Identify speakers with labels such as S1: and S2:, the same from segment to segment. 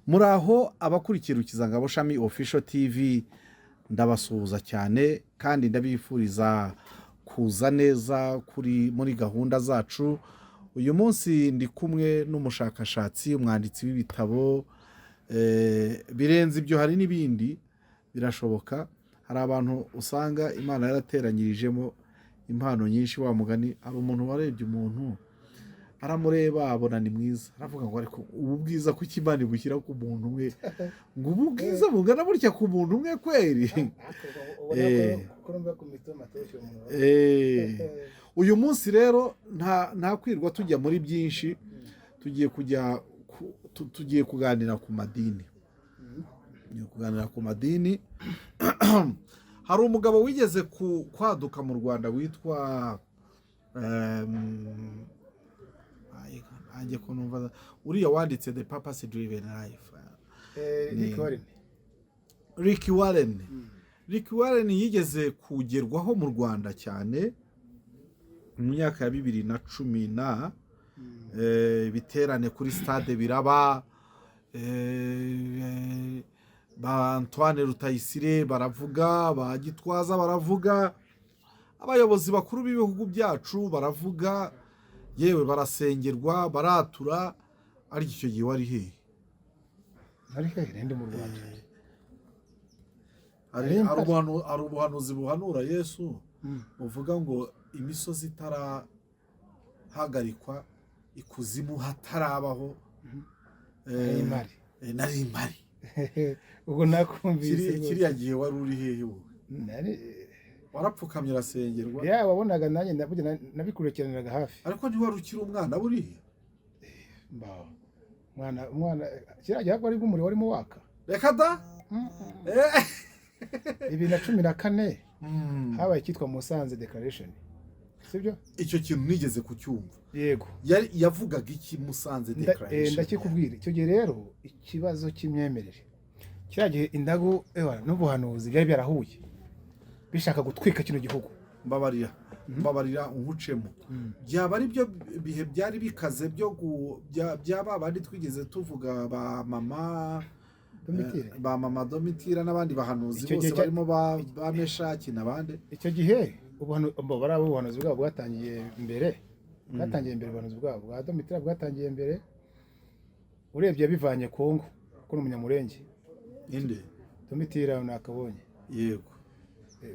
S1: muraho abakurikira Ukizangabo Shami Official TV, ndabasuhuza cyane kandi ndabifuriza kuza neza muri gahunda zacu. Uyu munsi ndi kumwe n'umushakashatsi, umwanditsi w'ibitabo birenze ibyo, hari n'ibindi birashoboka. Hari abantu usanga Imana yarateranyirijemo impano nyinshi. Wa mugani, hari umuntu warebye umuntu aramureba abona ni mwiza, aravuga ngo ariko ubu bwiza kuki Imana igushyira ku muntu umwe, ngo ubu bwiza bungana burya ku muntu umwe kweri. Uyu munsi rero nta kwirwa tujya muri byinshi, tugiye kuganira ku madini. Hari umugabo wigeze kwaduka mu Rwanda witwa uriya wanditse The Purpose Driven Life, Rick Warren. Rick Warren yigeze kugerwaho mu Rwanda cyane mu myaka ya 2010, biterane kuri stade biraba, ba Antoine Rutayisire baravuga, ba Gitwaza baravuga, abayobozi bakuru b'ibihugu byacu baravuga, yewe barasengerwa, baratura. Ari icyo gihe wari hehe?
S2: Ari hehe ndi mu Rwanda?
S1: Ari ubuhanuzi buhanura Yesu uvuga ngo imisozi itarahagarikwa, ikuzimu hatarabaho, nari impari.
S2: Ubwo nakumvise
S1: kiriya gihe wari uri hehe wowe? Warapfukamye urasengerwa?
S2: Ya, wabonaga nanjye nabikurikiraniraga hafi.
S1: Ariko ntiwari ukiri umwana buriya?
S2: Umwana kiriya gihe ari bw'umuriro warimo waka.
S1: Reka da!
S2: 2014 habaye kitwa Musanze Declaration, sibyo?
S1: Icyo kintu nigeze kucyumva.
S2: Yego.
S1: Yavugaga iki Musanze Declaration?
S2: Ndakikubwira. Icyo gihe rero ikibazo cy'imyemerere, kiriya gihe indagu n'ubuhanuzi byari byarahuye, bishaka gutwika kino gihugu. Mbabarira ungucemo. Byaba ari byo bihe byari bikaze byaba bandi twigeze tuvuga ba mama Domitira n'abandi bahanuzi bose barimo ba Meshaki n'abandi. Icyo gihe ubuhanuzi bwabo bwatangiye mbere, ubuhanuzi bwabo bwa Domitira bwatangiye mbere. Urebye bivanye Kongo ko n'umunyamurenge.
S1: Inde
S2: Domitira nakabonye.
S1: Yego.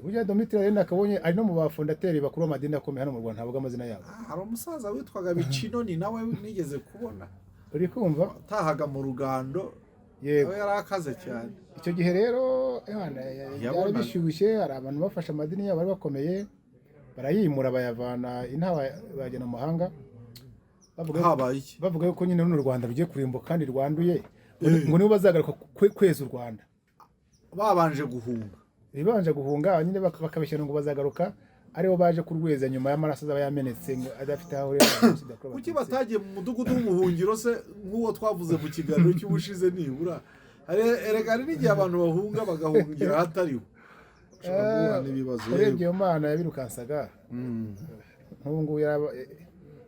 S2: Burya Domitira rero nakabonye ari no mu bafondateri bakuru b'amadini akomeye hano mu Rwanda, ntabwo amazina yabo.
S1: Hari umusaza witwaga Bicino, ni nawe nigeze kubona.
S2: Uri kumva?
S1: Tahaga mu Rugando.
S2: Yego.
S1: Yari akaze cyane.
S2: Icyo gihe rero yari bishyushye, hari abantu bafashe amadini yabo bari bakomeye, barayimura bayavana intaba bajyana mu mahanga. Bavuga yuko nyine n'u Rwanda rugiye kurimbuka kandi rwanduye, ngo nibo bazagaruka kweza u Rwanda.
S1: Babanje guhunga nyine bakabishyira ngo bazagaruka, aribo baje kurweza nyuma y'amaraso azaba yamenetse adafite aho rero. Kuki batagiye mu mudugudu w'umuhungiro se nk'uwo twavuze mu kiganiro cy'ubushize nibura? Erega n'igihe abantu bahunga bagahungira hatariho.
S2: Urebye iyo Mana yabirukansaga, nk'ubu ngubu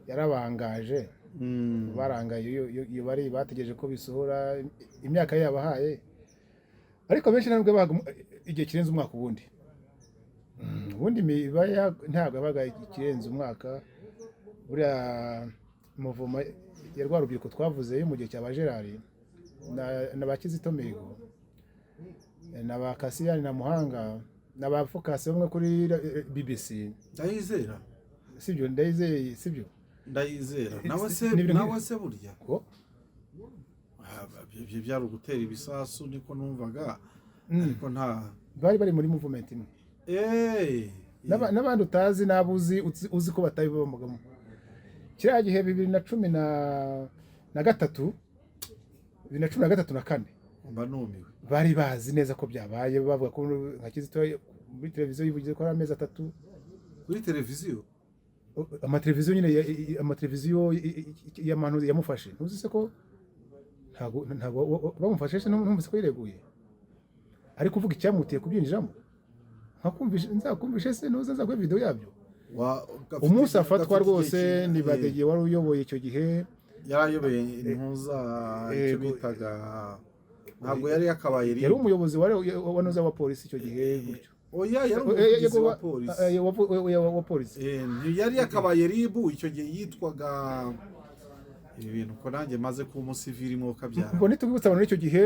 S2: yarabangaje, barangaye iyo bari bategereje ko bisohora imyaka yabahaye. Ariko benshi ntabwo baga igihe kirenze umwaka ubundi ntabwo baga ikirenze umwaka. Buriya muvuma ya rwa rubyiruko twavuze yo mu gihe cya Gerard na ba Kizito Mihigo na ba Kasiyani na Muhanga na ba Focus bamwe kuri BBC.
S1: Ndayizera
S2: sibyo? Ndayizeye sibyo?
S1: Ndayizera nawe se burya ko ibyo byari ugutera ibisasu niko numvaga, ariko nta
S2: bari muri movement imwe. N'abandi utazi nabuzi uzi ko batayibomagamo. Kiriya gihe 2013 na 4
S1: mba numiwe,
S2: bari bazi neza ko byabaye, bavuga ko nka Kizito muri televiziyo yivugiye ko ari amezi 3
S1: kuri televiziyo.
S2: Amateleviziyo nyine amateleviziyo y'amantu yamufashe. Ntuzi se ko ntago bamufashe se? Numvise ko yireguye, ari kuvuga icyamutiye kubyinjiramo. Nzakumvishe se nuza nzakwe video yabyo. Umunsi afatwa rwose ni Badege wari uyoboye icyo gihe,
S1: yarayobeye impuza icyo bitaga ntabwo yari yakabaye
S2: yari umuyobozi wanoza wa polisi icyo gihe gutyo
S1: oya yari umuvugizi wa polisi
S2: wa polisi
S1: yari yakabaye ribu icyo gihe yitwaga ibintu ko nanjye maze kuba umusivili mwuka byara
S2: ubwo nitubwibutsa abantu icyo gihe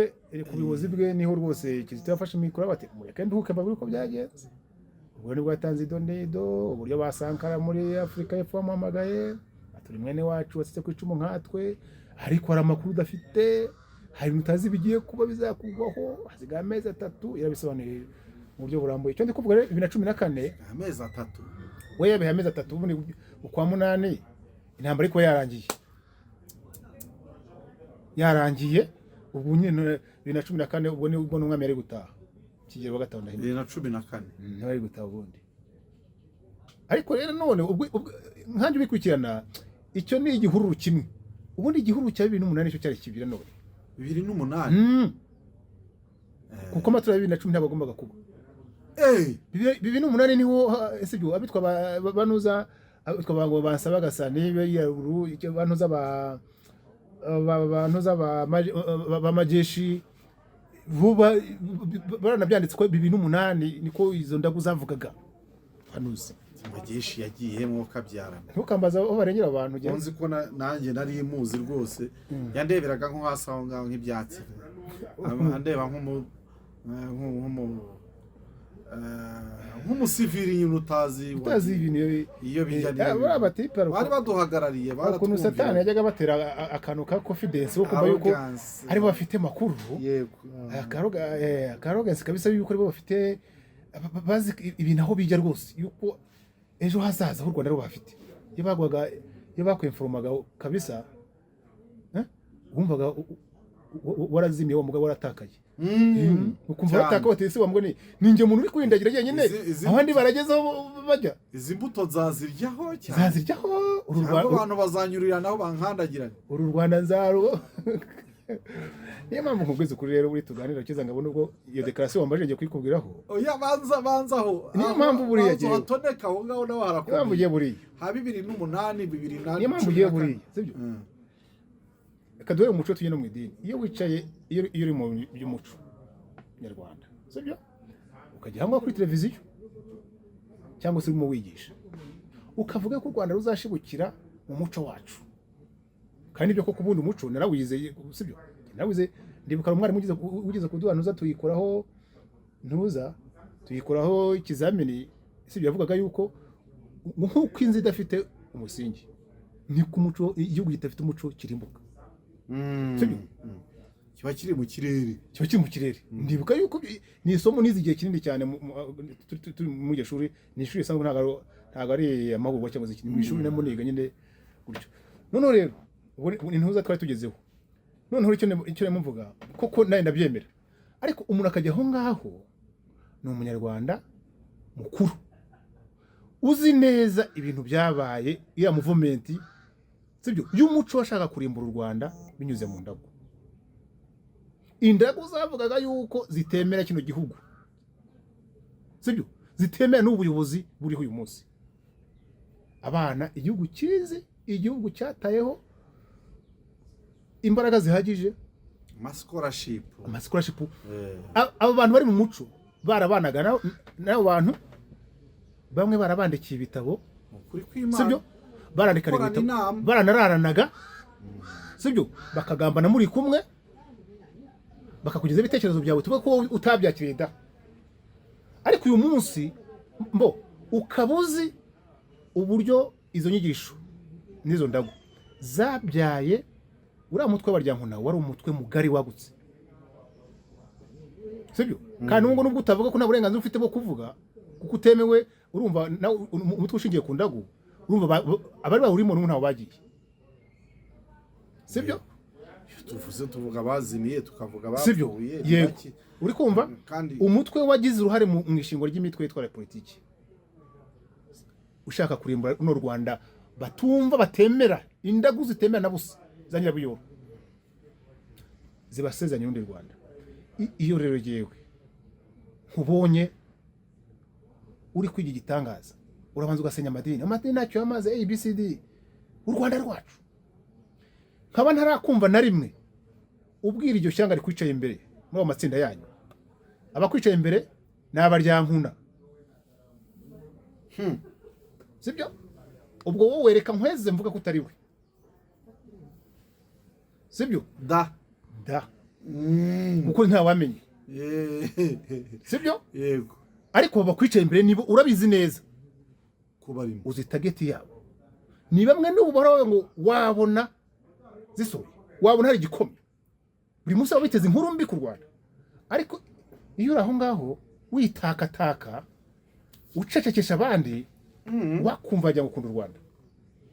S2: ku buyobozi bwe niho rwose Kizito yafashe mikoro bati mureke nduhuke mbabwire uko byagenze ubwo nibwo yatanze idonido uburyo basankara muri Afurika y'Epfo bamuhamagaye turi mwene wacu wasitse ku icumu nkatwe ariko hari amakuru udafite hari ibintu utazi bigiye kuba bizakugwaho hasigaye amezi 3 yarabisobanuye mu buryo burambuye icyo ndi kuvuga rero 2014
S1: amezi 3
S2: we yabaye amezi 3 ubundi ukwa munani intambara ariko yarangiye ubu nyine 2014 ubwo nibwo n'umwami yari gutaha kigero wa gatanu
S1: 2014
S2: nawe yari gutaha ubundi ariko rero none nkanje bikurikirana icyo ni igihururu kimwe ubundi igihururu cya 2008 cyo cyari kibira none
S1: 2008
S2: kuko amatora ya 2010 ntabagombaga kuba 2008 niho sibyo abitwa banuza abitwa bango bansaba gasani be yaruru icyo banuza banuza ba majeshi vuba baranabyanditse ko 2008 niko izo ndagu zavugaga banuza
S1: majeshi yagiye mu kabyarana
S2: ntukambaza aho barengera abantu
S1: nzi ko nanjye nari imuzi rwose yandeberaga nko hasi aho ngaho nk'ibyatsi andeba nk'umusivili nyine utazi
S2: ibintu
S1: iyo bijya bari baduhagarariye
S2: ukuntu satani yajyaga batera akantu ka confidence wo kumva yuko ari bafite makuru akarogansi kabisa yuko ari bafite bazi ibintu aho bijya rwose yuko ejo hazaza h'u Rwanda bafite iyo bakwinformaga kabisa wumvaga warazimiye wa mugabo waratakaye ukumva warataka batese wambwo ninjye umuntu uri kwindagira yenyine abandi baragezeho bajya
S1: izi mbuto zaziryaho
S2: uru
S1: Rwanda abantu bazanyurira naho bankandagirana
S2: uru Rwanda nzaro niyo mpamvu nkubwiza kuri rero buri tuganira kiza ngabona ubwo iyo declaration wambaje ngiye kwikubwiraho
S1: oya banzaho
S2: niyo mpamvu buri yagiye
S1: batoneka aho ngaho naho harakomeye
S2: niyo mpamvu ugiye buri
S1: ha 2008 2008
S2: niyo mpamvu ugiye buri sibyo kadoye umuco tujye no mu idini iyo wicaye iyo uri mu by'umuco nyarwanda sibyo ukajya hamwe kuri televiziyo cyangwa se urimo wigisha ukavuga ko u Rwanda ruzashibukira mu muco wacu kandi ibyo ko kubundi umuco narawizeye sibyo nawize ndibuka umwarimu ugize kuduhanuza tuyikoraho ikizamini sibyo yavugaga yuko nk'uko inzi idafite umusingi ni ku muco igihugu gitafite umuco kirimbuka
S1: kiba kiri mu kirere
S2: ndibuka yuko ni isomo nizi igihe kinini cyane mu ishuri ni ishuri risanzwe ntabwo ari amahugurwa cyangwa se mu ishuri namo niga nyine gutyo noneho rero intuza twari tugezeho noneho icyo mvuga koko nawe ndabyemera ariko umuntu akajya aho ngaho ni umunyarwanda mukuru uzi neza ibintu byabaye iriya movement sibyo y'umuco washaka kurimbura u Rwanda binyuze mu ndago indago zavugaga yuko zitemera kino gihugu sibyo zitemera n'ubuyobozi buriho uyu munsi abana igihugu kizi igihugu cyatayeho imbaraga zihagije
S1: scholarship
S2: abo bantu bari mu muco barabanaga n'abo bantu bamwe barabandikiye ibitabo sibyo barandikana ibitabo baranararanaga sibyo bakagambana muri kumwe bakakugeza ibitekerezo byawe tuvuga ko utabyakiriye da ariko uyu munsi ukabuzi uburyo izo nyigisho n'izo ndago zabyaye uriya mutwe baryankuna wari umutwe mugari wagutse sibyo kandi nubwo utavuga ko nta burenganzira ufite bwo kuvuga kuko utemewe urumva umutwe ushingiye ku ndago urumva abari bawurimo ntaho bagiye sibyo
S1: tuvuga bazimiye tukavuga
S2: bapfuye yego uri kumva umutwe wagize uruhare mu ishingo ry'imitwe yitwara politiki ushaka kurimbura no Rwanda batumva batemera indagu zitemera na busa za Nyirabuyoro zibasezanya n'undi Rwanda iyo rero yewe nkubonye uri kwiga igitangaza urabanza ugasenya amadini ntacyo yamaze ABCD u Rwanda rwacu nkaba ntarakumva na rimwe ubwira iryo shyanga rikwicaye imbere muri ayo matsinda yanyu abakwicaye imbere ni abaryankuna sibyo ubwo wowe reka nkweze mvuga ko utari we sibyo
S1: da
S2: kuko ntawamenye sibyo
S1: yego
S2: ariko bakwicaye imbere niba urabizi neza
S1: ko barimo
S2: uzi tageti yabo ni bamwe n'ubu baravuga ngo wabona zisohoye wabona hari igikombe buri munsi baba biteze inkuru mbi ku Rwanda ariko iyo uri aho ngaho witakataka ucecekesha abandi wakumva wajya gukunda u Rwanda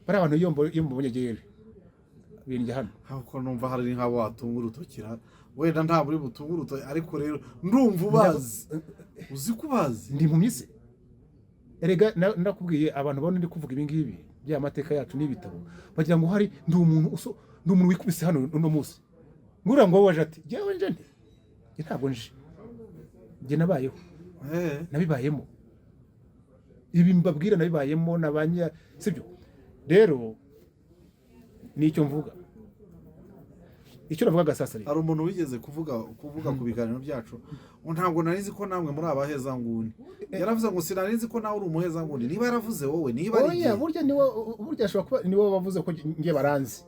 S2: bari abantu iyo mubonye gere binjye hano
S1: hako numva hari nk'abo watunga urutokira wenda nta buri butunga urutoki ariko rero ndumva ubazi uzi kubazi
S2: ndi mu myise erega ndakubwiye abantu bane ndi kuvuga ibi ngibi bya mateka yacu n'ibitabo bagira ngo hari ndi umuntu wikubise hano no munsi ngura ngo waje ati jewe nje nde ntabwo nje nge nabayeho nabibayemo ibi mbabwira nabibayemo nabanya sibyo rero nicyo mvuga icyo navuga sasa
S1: hari umuntu wigeze kuvuga ku biganiro byacu ntabwo narizi ko namwe muri abaheza nguni yaravuze ngo sinarizi ko nawe uri umuheza nguni niba yaravuze wowe niba ari
S2: oya burya ashobora kuba niwe bavuze ko ngiye baranzi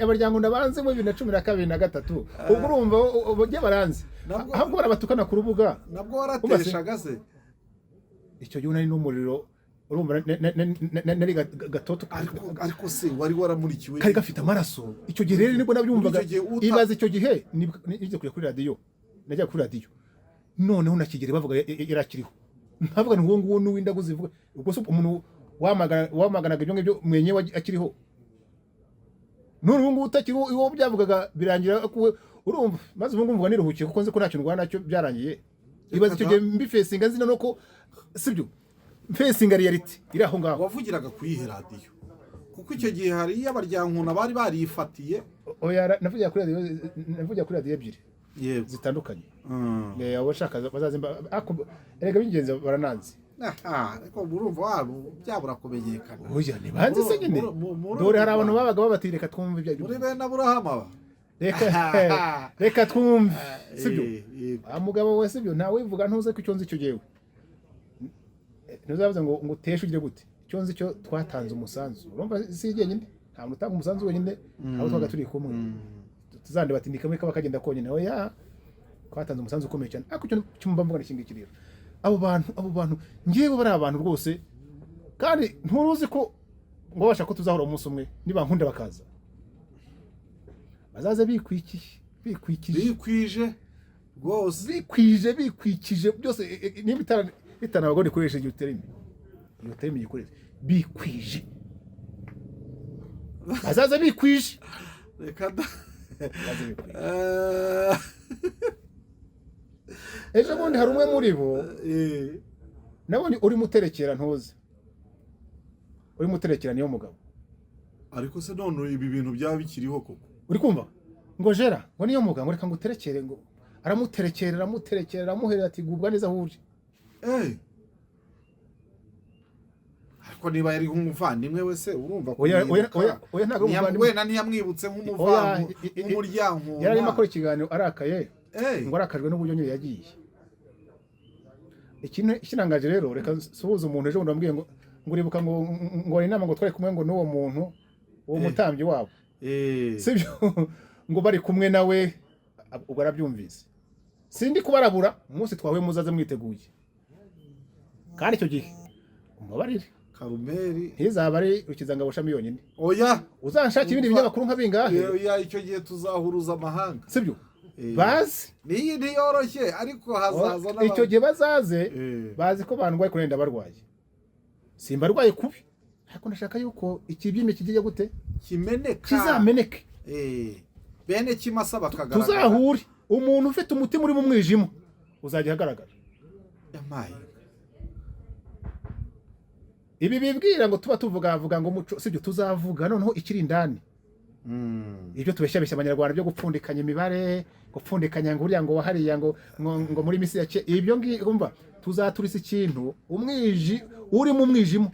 S2: abaryankunda banze mu 2012 na 3 ubwo urumva ugiye baranzi ahubwo barabatukana ku rubuga
S1: nabwo warateshaga se
S2: icyo gihe nari n'umuriro urumva nari gatoto
S1: ariko se wari waramurikiwe
S2: kari gafite amaraso icyo gihe rero nibwo nabyumvaga ibaze icyo gihe nibyo kuri radio najya kuri radio noneho nakigere bavuga irakiriho ntavuga ngo nguwo n'uwindago zivuga ubwo se umuntu wamaganaga ibyo ngibyo mwenye akiriho none ubu utakiriho iwo byavugaga birangira urumva maze ubu ngumva niruhukiye kuko nzi ko ntacyo ndwana nacyo byarangiye ibaze icyo gihe mbifesinga nzi nako sibyo fesinga reality iri aho ngaho
S1: wavugiraga kuyihe radio kuko icyo gihe hari y'abaryankuna bari barifatiye
S2: oya navugira kuri radio ebyiri
S1: yego
S2: zitandukanye abashaka bazazimba erega bingenze barananze
S1: ariko urumva wabo byabura kumenyekana
S2: oya ni banze se nyine dore hari abantu babaga babatireka twumva ibyo
S1: muri bene Abrahama
S2: reka twumve sibyo mugabo we sibyo ntawe wivuga ntuze ko icyo nzi cyo jewe ntuzavuze ngo uteshe ugire gute icyo nzi cyo twatanze umusanzu urumva si igenyine nta muntu utanga umusanzu wenyine aho twaga turi kumwe tuzande batindika muri kabakagenda konyine oya twatanze umusanzu ukomeye cyane ariko cyo cyumva mvuga n'ikindi rero abo bantu ngiyewe bari abantu rwose kandi nturuzi ko ngo bashaka ko tuzahora umunsi umwe niba nkunda bakaza bazaze bikwikije rwose bikwikije byose niba itana abagore ikoresha iyo terimi gikoresha bikwije bazaze bikwije
S1: reka da
S2: ejo bundi hari umwe muri bo nabonye uri muterekera ntuze uri muterekera niyo mugabo
S1: ariko se none ibi bintu byaba bikiriho koko
S2: uri kumva ngo jera ngo niyo mugabo reka ngo uterekere ngo aramuterekera amuherera ati gubwa neza huje
S1: ariko niba yari nk'umuvandimwe we se urumva ko
S2: oya ntago umuvandimwe
S1: wenda ntiyamwibutse nk'umuryango
S2: yari arimo akora ikiganiro arakaye ngo arakajwe n'uburyo nyine yagiye ikinangaje rero reka suhuza umuntu ejo ndambwiye ngo uribuka ngo inama ngo twari kumwe ngo n'uwo muntu uwo mutambyi wabo sibyo ngo bari kumwe nawe ubwo arabyumvise sindi kubarabura umunsi twahuye muzaze mwiteguye kandi icyo gihe umubarire
S1: Karumeri
S2: ntizaba ari rukizangabo shami yonyine
S1: oya
S2: uzanshaka ibindi binyamakuru nka bingahe
S1: oya icyo gihe tuzahuruza amahanga
S2: sibyo bazi
S1: niyi ntiyoroshye ariko hazaza n'abandi
S2: icyo gihe bazaze bazi ko bandwaye kurenda barwaye simba arwaye kubi ariko ndashaka yuko ikibyime kigiye gute
S1: kimeneka
S2: kizameneke
S1: bene kimasa bakagaragara
S2: tuzahure umuntu ufite umutima uri mu mwijima uzajya ahagaragara
S1: yamaye
S2: ibi bibwira ngo tuba tuvuga ngo muco sibyo tuzavuga noneho ikiri indani ibyo tubeshyabeshya abanyarwanda byo gupfundikanya imibare gupfundikanya ngo uriya ngo wahariya ngo muri misi ya ibyo ngumva tuzaturisa ikintu uri mu mwijima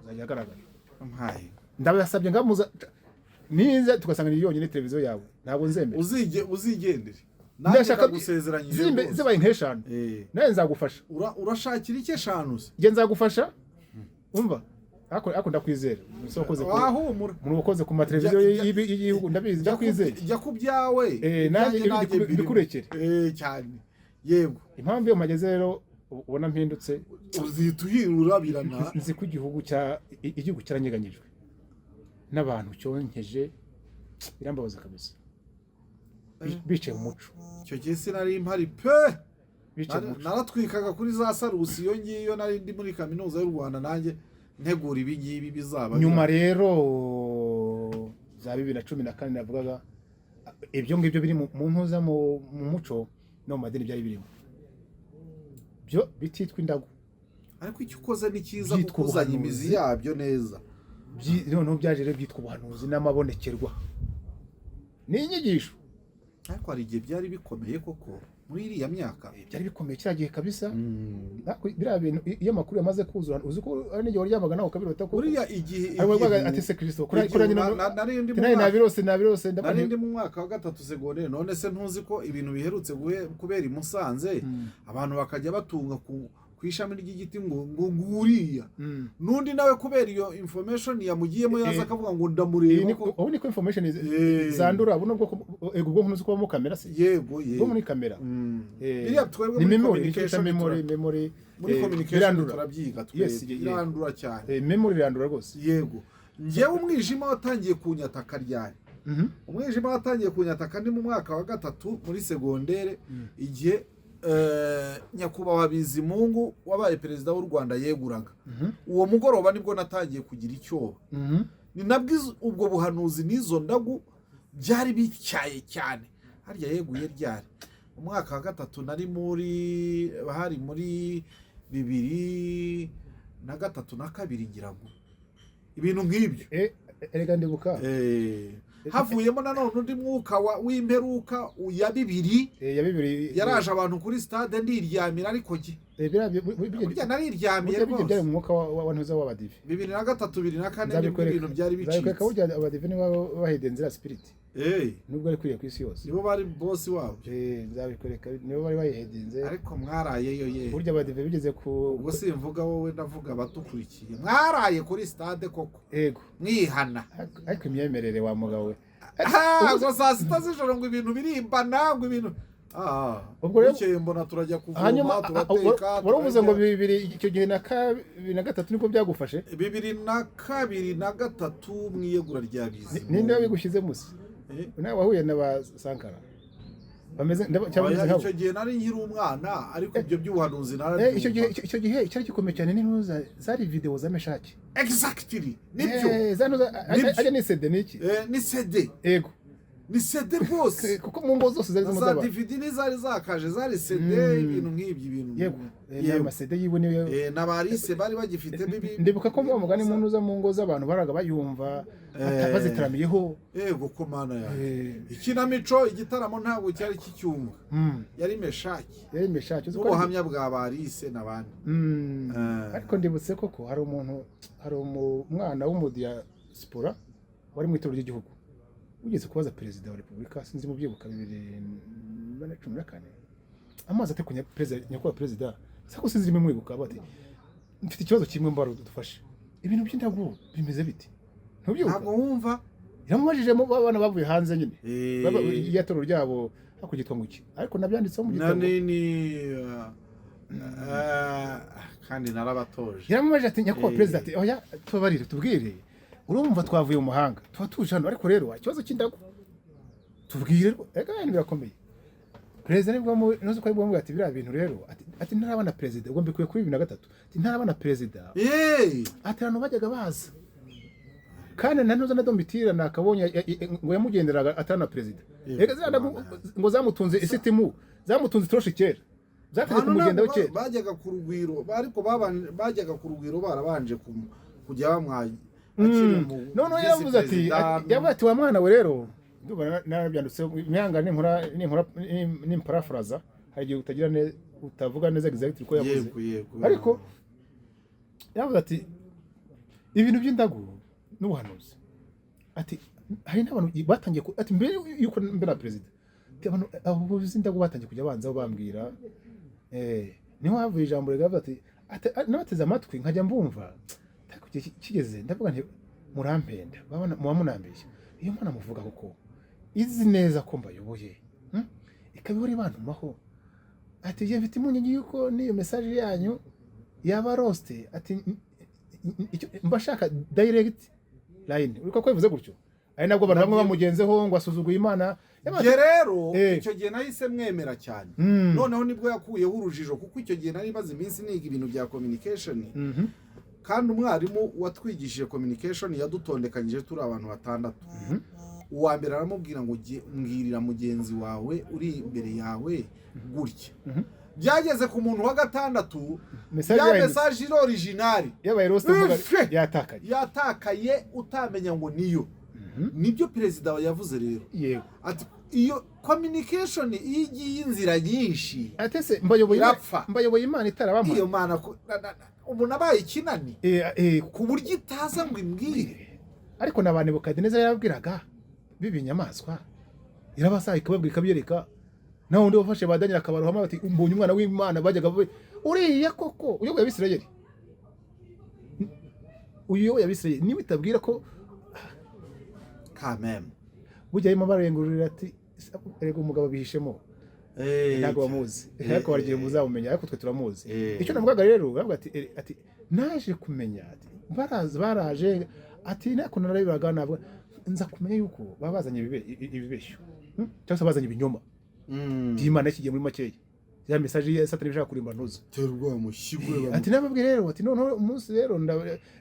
S2: uzajya agaragara
S1: yamaye
S2: ndabasabye ngamuza niza tugasanga ni yonyine televiziyo yawe ntabwo nzemera
S1: uzigendere ndashaka gusezeranyije
S2: zibaye nk'eshanu nawe nzagufasha
S1: urashakira iki eshanu se
S2: nge nzagufasha umva ako ndakwizera umuntu wakoze ku mateleviziyo y'igihugu ndabizi ndakwizeye
S1: jya ku byawe
S2: nanjye bikurekere
S1: cyane yego
S2: impamvu iyo mageze rero ubona mpindutse
S1: uzihita uhirurabirana
S2: nzi ko igihugu cyaranyeganyijwe n'abantu cyonkeje birambabaza kabisa bicaye mu muco
S1: icyo gihe sinari mpari pe naratwikaga kuri za sarusi iyo ngiyo nari ndi muri kaminuza y'u Rwanda nanjye ntegura ibi ngibi bizaba
S2: nyuma rero za 2014 navugaga ibyo ngibyo biri mu ntuza mu muco no mu madini byari birimo byo bititwa indagu
S1: ariko icyo ukoze ni cyiza kukuzanya imizi yabyo neza
S2: noneho byaje rero byitwa ubuhanuzi n'amabonekerwa ni inyigisho
S1: ariko hari igihe byari bikomeye koko muri iriya myaka
S2: byari bikomeye kiriya gihe kabisa biriya bintu iyo amakuru yamaze kuzura uzi ko ari n'igihe waryamaga nawe ukabirota ko
S1: uriya igihe
S2: ati se Kristo nabirose
S1: narindi mu mwaka wa 3 segonderi none se ntuzi ko ibintu biherutse kubera i Musanze abantu bakajya batunga ku ishami ry'igiti ngo nguriya nundi nawe kubera iyo information yamugiyemo yaza akavuga ngo ndamureba
S2: ubu niko information zandura buno bwo ntuzi ko mu kamera se
S1: yego
S2: bwo muri kamera
S1: biriya twebwe
S2: muri memory
S1: muri communication turabyiga irandura cyane
S2: memory irandura rwose
S1: yego ngewe umwijima watangiye kunyataka ryari umwijima watangiye kunyataka ni mu mwaka wa 3 muri segondere igihe nyakubahwa Bizimungu wabaye perezida w'u Rwanda yeguraga uwo mugoroba nibwo natangiye kugira icyoba ni nabwo ubwo buhanuzi n'izo ndagu byari bityaye cyane harya yeguye ryari umwaka wa 3 nari hari muri 2003 na 2 ngira ngo ibintu nk'ibyo
S2: erega ndibuka
S1: havuyemo nanone undi mwuka w'imperuka ya 2000 yaraje abantu kuri stade ndiryamira ariko burya nariryamiye
S2: rwose byari mu mwuka w'abantuza w'abadive
S1: 2003 2004 ibintu byari bicitse
S2: zabikwereka burya abadive nibo bahedenzira spirit nubwo ari kuriye ku isi yose
S1: nibo bari boss wabo
S2: zabikwereka nibo bari bayihedenze
S1: ariko mwarayeyo
S2: burya abadive bigeze ku
S1: ubwo simvuga wowe ndavuga abatukurikiye mwaraye kuri stade koko
S2: yego
S1: mwihana
S2: ariko imyemerere wa mugabo we
S1: ngo saa sita z'ijoro ngo ibintu birimbana ngo ibintu ubwo rero mbona turajya kuvoma turateka
S2: waravuze ngo 2000 icyo gihe na 2003 niko byagufashe
S1: 2002 na 2003 mwiyegura rya bizi
S2: ninde wabigushyize musi nawe wahuye n'aba Sankara bameze
S1: icyo gihe nari nkiri umwana ariko ibyo by'ubuhanuzi
S2: icyo gihe cyari gikomeye cyane n'intuza zari video za Meshaki
S1: exactly nibyo
S2: ajya ni CD niki
S1: ni CD
S2: yego
S1: ni CD rwose
S2: kuko mu ngo zose zari z'umudaba
S1: za DVD n'izari zakaje zari CD ibintu nk'ibyo ibintu
S2: yego ama CD yibone
S1: n'abarise bari bagifite bibi
S2: ndibuka ko mu mugani mu ntuza mu ngo z'abantu baraga bayumva bazitaramiyeho
S1: yego ko mana yawe ikinamico igitaramo ntabwo cyari kicyumva yari Meshaki ubuhamya bwa barise n'abandi
S2: ariko ndibutse koko hari umwana w'umudiaspora wari mu itorero ry'igihugu ugeze kubaza perezida wa repubulika sinzi mu byibuka 2014 amazi atekunye nyakubahwa perezida sako sinzi rimwe mwibuka bati mfite ikibazo kimwe mbaro dufashe ibintu by'indagu bimeze biti
S1: ntabwo wumva
S2: yamubajije mu bana bavuye hanze nyine iyatorero ryabo hakugitwa nguki ariko nabyanditseho mu gitabo
S1: kandi narabatoje
S2: yamubajije ati nyakubahwa perezida ati oya tubarire tubwire urumva twavuye mu mahanga tuba tuje hano ariko rero ikibazo cy'indagu tubwire ega yani birakomeye perezida nibwo noze ko aribwo ati biriya bintu rero ati ntarabana perezida ubwo mbikuye kuri 2003 ati ntarabana perezida ati abantu bajyaga baza kandi nanoza na Domitira nakabonye ngo yamugenderaga atana perezida ega zirandagu ngo zamutunze isitimu zamutunze troshi kera zateze kumugendaho kera
S1: bajyaga ku rugwiro ariko bajyaga ku rugwiro barabanje kujya bamwaye
S2: none yavuze ati yavuze wa mwana we rero ndumva narabyanditse imyanga n'imparafraza hari igihe utagira utavuga neza exact uko yavuze ariko yavuze ati ibintu by'indagu n'ubuhanuzi ati hari n'abantu batangiye ati mbere yuko mbere na perezida abantu abo zindago batangiye kujya banzaho bambwira niho havuye ijambo rigavuga ati nabateze amatwi nkajya mbumva kigeze ndavuga nti murampenda muba munambeshya iyo mwana muvuga kuko izi neza ko mbayoboye ikabihora ibantumaho ati njye mfite impungenge yuko n'iyo message yanyu yaba roste ati mbashaka direct line uriko ko bivuze gutyo ari nabwo abantu bamwe bamugenzeho ngo asuzuguye Imana
S1: je rero icyo gihe nahise mwemera cyane noneho nibwo yakuyeho urujijo kuko icyo gihe nari maze iminsi niga ibintu bya communication kandi umwarimu watwigishije communication yadutondekanyije turi abantu batandatu uwa mbere aramubwira ngo mbwirira mugenzi wawe uri imbere yawe gutya byageze ku muntu wa gatandatu ya message original
S2: yabaye roste
S1: yatakaye utamenya ngo niyo nibyo perezida yavuze rero
S2: yego
S1: ati iyo communication igiye inzira nyinshi
S2: atese mbayoboye Imana itarabampa
S1: iyo Mana umuntu abaye ikinani ku buryo itaza ngo imbwire
S2: ariko nabane Nebukadineza yarabwiraga bibinyamaswa irabasaka ikababwira ikabyereka naho undi wafashe badanyira akabarohama bati umbonye umwana w'Imana bajyaga uriya koko uyoboye Abisirayeli niwe itabwira ko
S1: kameme
S2: bujya arimo barengurira ati erega umugabo bihishemo ntabwo bamuzi ariko baragiye muzabumenya ariko twe turamuzi icyo navugaga rero bavuga ati naje kumenya ati baraje ati nako narabiraga nabwo nza kumenya yuko babazanye ibibeshyo cyangwa se bazanye ibinyoma by'Imana kigiye muri makeya ya message ya Satani bishaka kurimba ntuzo
S1: terwa mushigwe
S2: ati nababwire rero ati none umunsi rero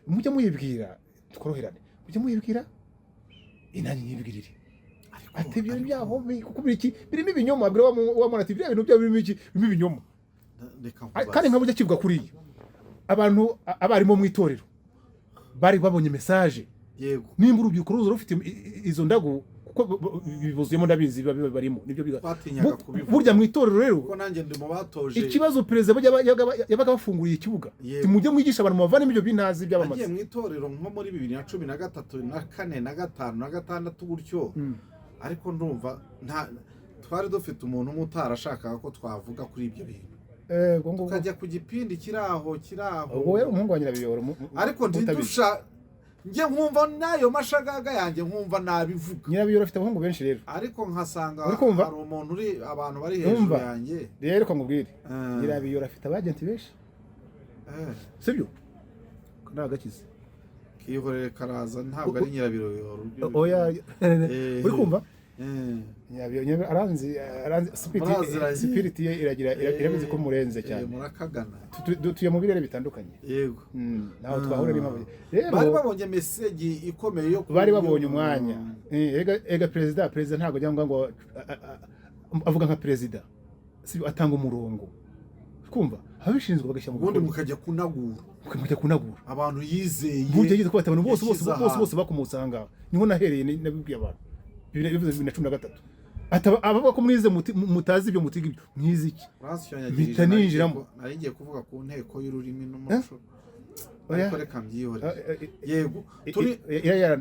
S2: mujye muyibwira tworoherane mujye muyibwira inani yibwirire ati ibyo byabo kuko birimo ibinyoma biro wa ati ibyo bintu byabo birimo ibinyoma kandi nkabujya kivuga kuri iyo abantu abarimo mu itorero bari babonye message
S1: yego
S2: nimba urubyiruko ruzo rufite izo ndago kuko bibuzuyemo ndabizi barimo nibyo burya mu itorero rero
S1: kuko nanjye ndi mu batoje
S2: ikibazo perezida yabaga bafunguriye ikibuga timujye mwigisha abantu bavane ibyo bintazi by'abamaze
S1: agiye mu itorero nko muri 2013 na 4 na 5 na 6 gutyo ariko ndumva twari dufite umuntu mutarashaka ko twavuga kuri ibyo bintu tukajya ku gipindi kiraho
S2: ubwo rero umuhungu wa Nyirabiyoro
S1: ariko ndidusha njye nkumva nayo mashagaga yanjye nkumva nabivuga
S2: Nyirabiyoro afite abahungu benshi rero
S1: ariko nkasanga hari umuntu uri abantu bari hejuru yanjye
S2: rero ko ngubwire Nyirabiyoro afite abagenti benshi sibyo nagakize
S1: kihorere karaza ntabwo ari Nyirabiyoro
S2: oya uri kumva Nyirabiyoro aranzi spirit ye irabizi ko murenze cyane
S1: murakagana
S2: tuye mu birere bitandukanye
S1: yego
S2: naho twahura rimwe
S1: rero bari babonye message ikomeye yo
S2: bari babonye umwanya ega perezida ntabwo cyangwa ngo avuga nka perezida si atanga umurongo kumva abishinzwe bagashyira mu
S1: bundi mukajya kunagura abantu yizeye
S2: burya yize ko abantu bose bakumusanga niho nahereye nabibwiye abantu 2013 abavuga ko mwize mutazi ibyo mutiga ibyo mwize iki bita ninjiramo
S1: narigiye kuvuga ku nteko y'ururimi n'umuco ariko reka mbyihore yego turi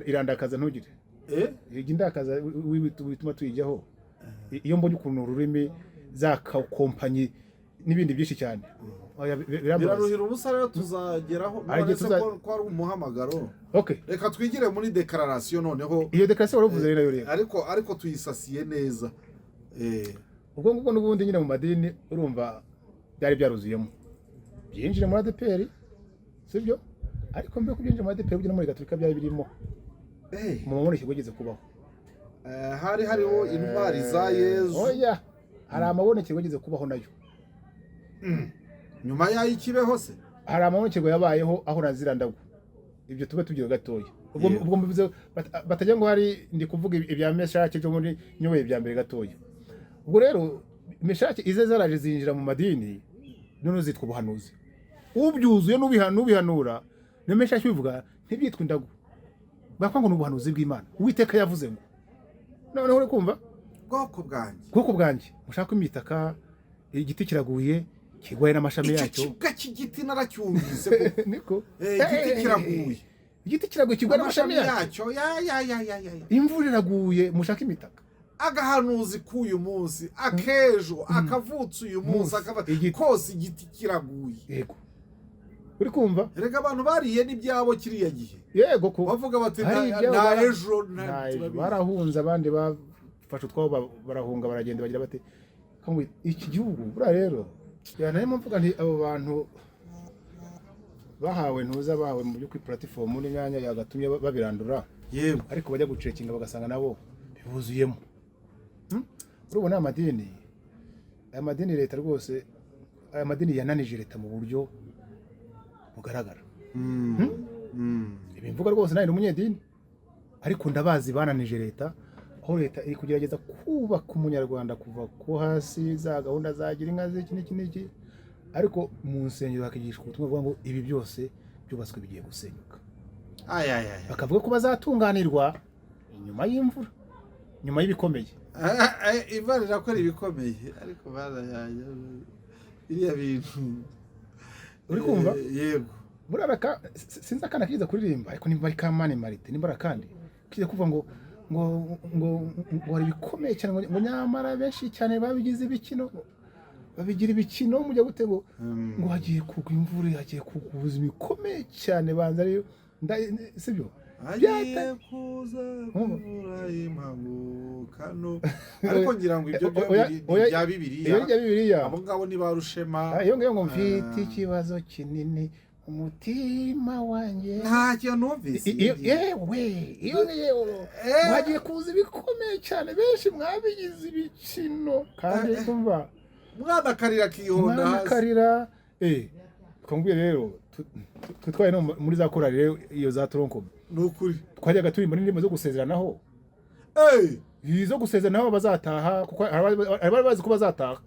S2: irandakaza ntugire indakaza wituma tuyijyaho iyo mbonye ukuntu ururimi za kompanyi n'ibindi byinshi cyane
S1: biraruhira ubusa rero tuzageraho nonese ko ari umuhamagaro reka twigire muri declaration noneho
S2: iyo declaration waravuze rero
S1: ariko tuyisasiye neza
S2: ubwo ngubwo n'ubundi nyine mu madini urumva byari byaruzuyemo byinjire muri ADPR sibyo ariko mbe kubyinjira muri ADPR byo muri Gatolika byari birimo mu mabone kigeze kubaho
S1: hari hariho intwari za Yezu
S2: oya hari amabone kigeze kubaho nayo
S1: nyuma yayikibeho se
S2: hari amabonekero yabayeho aho nazirandago ibyo tube tugiye gatoya ubwo mbivuze batajya ngo hari ndi kuvuga ibya Meshake cyo muri nyoboye bya mbere gatoya ubwo rero Meshake ize zaraje zinjira mu madini none zitwa ubuhanuzi ubyuzuye n'ubihanura ne Meshake bivuga ntibyitwa indago bakwanga n'ubuhanuzi bw'Imana Uwiteka yavuze ngo noneho uri kumva bwoko bwanjye mushaka imitaka igiti kiraguye kigwaye n'amashami yacyo
S1: icyo kigiti naracyumvise
S2: niko
S1: igiti kiraguye
S2: igiti kiraguye kigwa n'amashami
S1: yacyo
S2: imvura iraguye mushaka imitaka
S1: agahanuzi k'uyu munsi akejo akavutse uyu munsi kose igiti kiraguye
S2: yego uri kumva
S1: rega abantu bariye n'ibyabo kiriya gihe
S2: yego ko
S1: bavuga bati nta ejo
S2: barahunze abandi bafashe utwabo barahunga baragenda bagira bate iki gihugu bura rero yanarimo mvuga nti abo bantu bahawe ntuza bahawe mu byo kuri platform n'imyanya yagatumye babirandura
S1: yego
S2: ariko bajya gucekinga bagasanga nabo bibuzuyemo urubona aya madini leta rwose aya madini yananije leta mu buryo bugaragara ibi mvuga rwose nayo umunyedini ariko ndabazi bananije leta aho leta iri kugerageza kubaka umunyarwanda kuva ko hasi za gahunda zagira inka z'iki n'iki ariko mu nsengero hakigishwa ubutumwa bwa ngo ibi byose byubatswe bigiye gusenyuka bakavuga ko bazatunganirwa inyuma y'imvura nyuma y'ibikomeye
S1: imvura irakora ibikomeye ariko barayaya biriya bintu
S2: uri kumva
S1: yego
S2: buraraka sinzi akana kiza kuririmba ariko nimba ari kamane marite nimba kandi kiza kuvuga ngo wari bikomeye cyane ngo nyamara benshi cyane babigize ibikino babigira ibikino mujya gute ngo hagiye kugwa imvura hagiye kugwa ubuzima bikomeye cyane banza ariyo sibyo
S1: agiye kuza kuvura impamukano ariko ngira ngo ibyo bya bibiliya abo ngabo ni barushema
S2: iyo ngiyo ngo mfite ikibazo kinini umutima wanjye
S1: ntacyo numvise
S2: yewe iyo mwagiye kuza ibikomeye cyane benshi mwabigize ibikino kandi tumva
S1: mwana akarira kihonda hasi
S2: akarira twambwiye rero twitwaye no muri za korali rero iyo za tronko
S1: nukuri
S2: twajyaga turi muri ndimo zo gusezeranaho izo gusezeranaho bazataha kuko abari bazi ko bazataha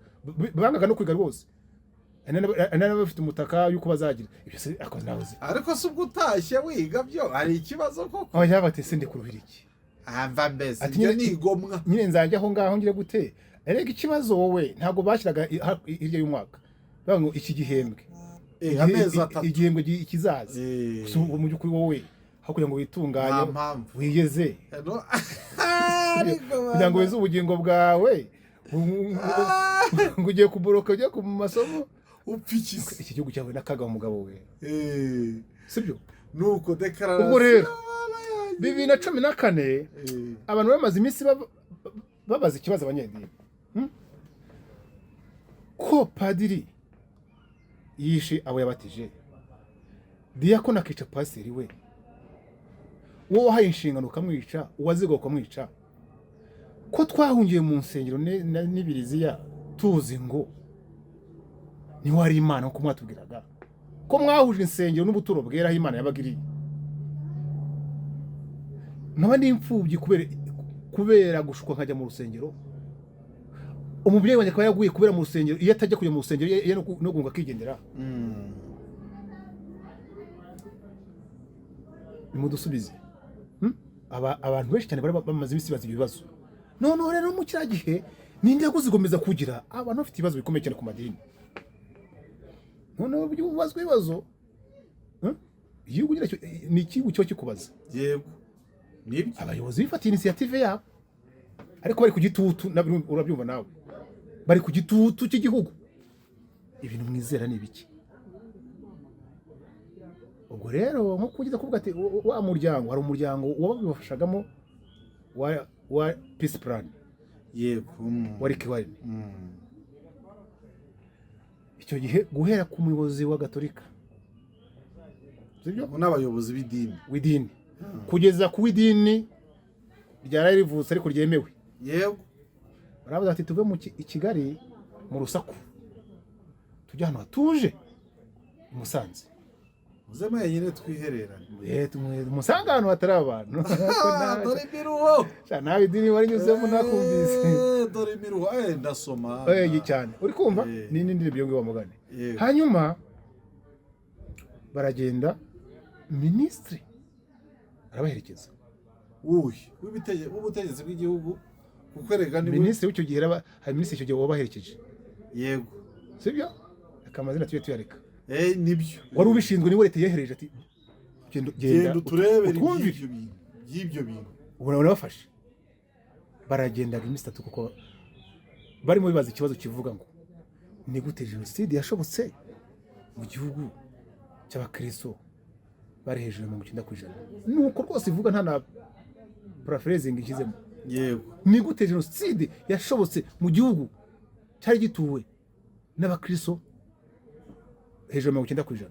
S2: bangaga no kwiga rwose anana bafite umutaka yuko bazagira ibyo se akoze nabuze
S1: ariko se ubwo utashye wiga byo ari ikibazo koko
S2: aho yabate sindi kuruhira iki
S1: mva mbese ati nigomwa
S2: nyine nzajya aho ngaho ngire gute erega ikibazo wowe ntago bashyiraga hirya y'umwaka bango iki gihembwe
S1: amezi atatu
S2: igihembwe kizaza mu by'ukuri wowe aho kugira ngo witunganye wigeze kugira ngo weze ubugingo bwawe ngo ugiye kuboroka ugiye ku masomo
S1: upfikize
S2: iki gihugu cyawe n'akaga umugabo we sibyo
S1: nuko dekarara
S2: ubwo rero 2014 abantu bamaze iminsi babaza ikibazo abanyedini ko padiri yishe abo yabatije diyakoni akica pasiteri we wowe wahaye inshingano ukamwica uwaziga ukamwica ko twahungiye mu nsengero n'ibiriziya tuzi ngo niho hari imana nk'uko mwatubwiraga ko mwahuje insengero n'ubuturo bwera aho imana yabagiriye nkaba n'imfubyi kubera gushukwa nkajya mu rusengero umubyeyi wanjye akaba yaguye kubera mu rusengero iyo atajya kujya mu rusengero iyo no guhunga akigendera nimudusubize abantu benshi cyane bari bamaze iminsi bazi ibibazo noneho rero mu kiriya gihe ninde kuzigomeza kugira abantu bafite ibibazo bikomeye cyane ku madini noneho ubazwa ibibazo igihugu ni ikigo cyo kikubaza
S1: yego nibyo
S2: abayobozi bifatiye initiative yabo ariko bari ku gitutu urabyumva nawe bari ku gitutu cy'igihugu ibintu mwizera ni ibiki ubwo rero nko kugeza kuvuga ati wa muryango hari umuryango wabafashagamo wa peace plan
S1: yego
S2: wari kiwari icyo gihe guhera ku muyobozi wa Gatolika sibyo
S1: n'abayobozi b'idini
S2: kugeza ku idini ryari rivutse ariko ryemewe
S1: yego
S2: baravuga ati tuve mu Kigali mu rusaku tujya hano hatuje i Musanze
S1: muze mwenyine twihererane
S2: musanga ahantu hatari abantu
S1: dore imiruho
S2: nawe idini wari nyuzemo nakumvise
S1: dore imiruho ndasoma
S2: cyane uri kumva ni n'indi byo ngo bamugane hanyuma baragenda ministre arabaherekeza
S1: w'ubutegetsi bw'igihugu kukwereka ni
S2: ministre w'icyo gihe hari ministre icyo gihe wabaherekeje
S1: yego
S2: sibyo akamazina tuyareka
S1: nibyo
S2: wari ubishinzwe niwe leta yehereje ati
S1: genda uturebere
S2: utwumvire
S1: by'ibyo bintu
S2: ubona bafashe baragendaga iminsi 3 kuko barimo bibaza ikibazo kivuga ngo ni gute jenoside yashobotse mu gihugu cy'abakristo bari hejuru ya 90%. Nuko rwose ivuga nta na paraphrasing ikizemo.
S1: Yego.
S2: Ni gute jenoside yashobotse mu gihugu cyari gituwe n'abakristo hejuru ya 90%.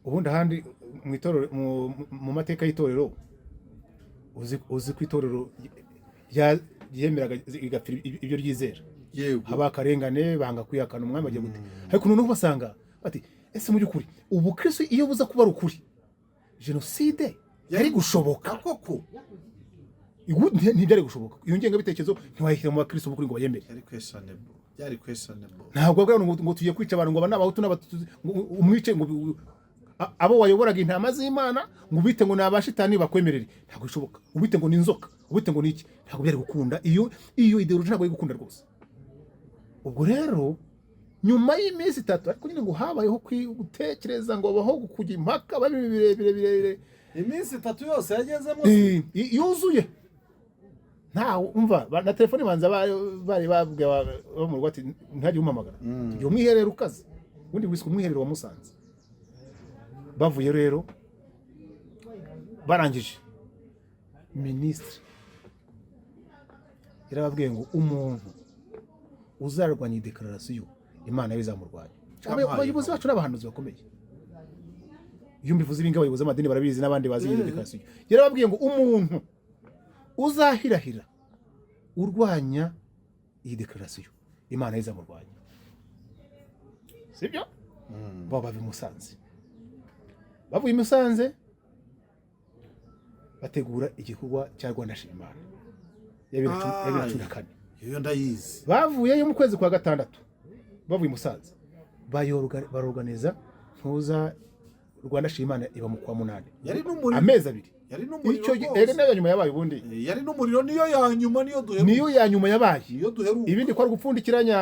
S2: Ubundi ahandi mu itorero mu mateka y'itorero uzi ku itorero yemeraga igapfira ibyo ryizera.
S1: Yego.
S2: Abakarengane banga kwihakana umwami agiye gute. Ariko none basanga bati ese mu byukuri ubu Kristo iyo buza kuba rukuri jenoside yari gushoboka
S1: koko
S2: ntibyari gushoboka. Iyo ngenga bitekerezo ntiwayihira mu bakristo bukuri ngo bayemere.
S1: Byari questionable.
S2: Ntabwo bwa ngo tugiye kwica abantu ngo abanabahutu n'abatutsi umwice ngo abo wayoboraga intama z'Imana ngo bite ngo nabashitani bakwemerere. Ntabwo bishoboka. Ubite ngo ni inzoka, ubite ngo niki. Ntabwo byari gukunda iyo ideology ntabwo yari gukunda rwose. Ubwo rero nyuma y'iminsi 3 ariko nyine ngo habayeho gutekereza ngo baho kujya impaka birebire
S1: iminsi 3 yose yagezemo
S2: yuzuye nta umva na telefone banza bari babwe mu rwati ntaje umamagara iyo mwiherero ukaze ubundi wiswe umwiherero wa Musanze bavuye rero barangije ministre yarababwiye ngo umuntu uzarwanya declaration Imana bizamurwanya. Abayobozi bacu n'abahanuzi bakomeye. Iyo mbivuze ibinga abayobozi amadini barabizi n'abandi bazi iyo declaration. Yarababwiye ngo umuntu uzahirahira urwanya iyi declaration Imana izamurwanya. Sibyo? Baba bimusanze. Bavuye Musanze bategura igikorwa cya Rwanda Shimana. Ya 2014.
S1: Iyo ndayizi.
S2: Bavuye mu kwezi kwa gatandatu. Bavuye Musanze. Bayorganiza ntuza Rwanda Shimana iba mu kwa 8.
S1: Yari n'umuriro.
S2: Amezi 2.
S1: Yari n'umuriro.
S2: Icyo nayo nyuma yabaye ubundi.
S1: Yari n'umuriro niyo ya nyuma niyo duheruka.
S2: Niyo ya nyuma yabaye.
S1: Niyo duheruka.
S2: Ibindi kwa gupfundikiranya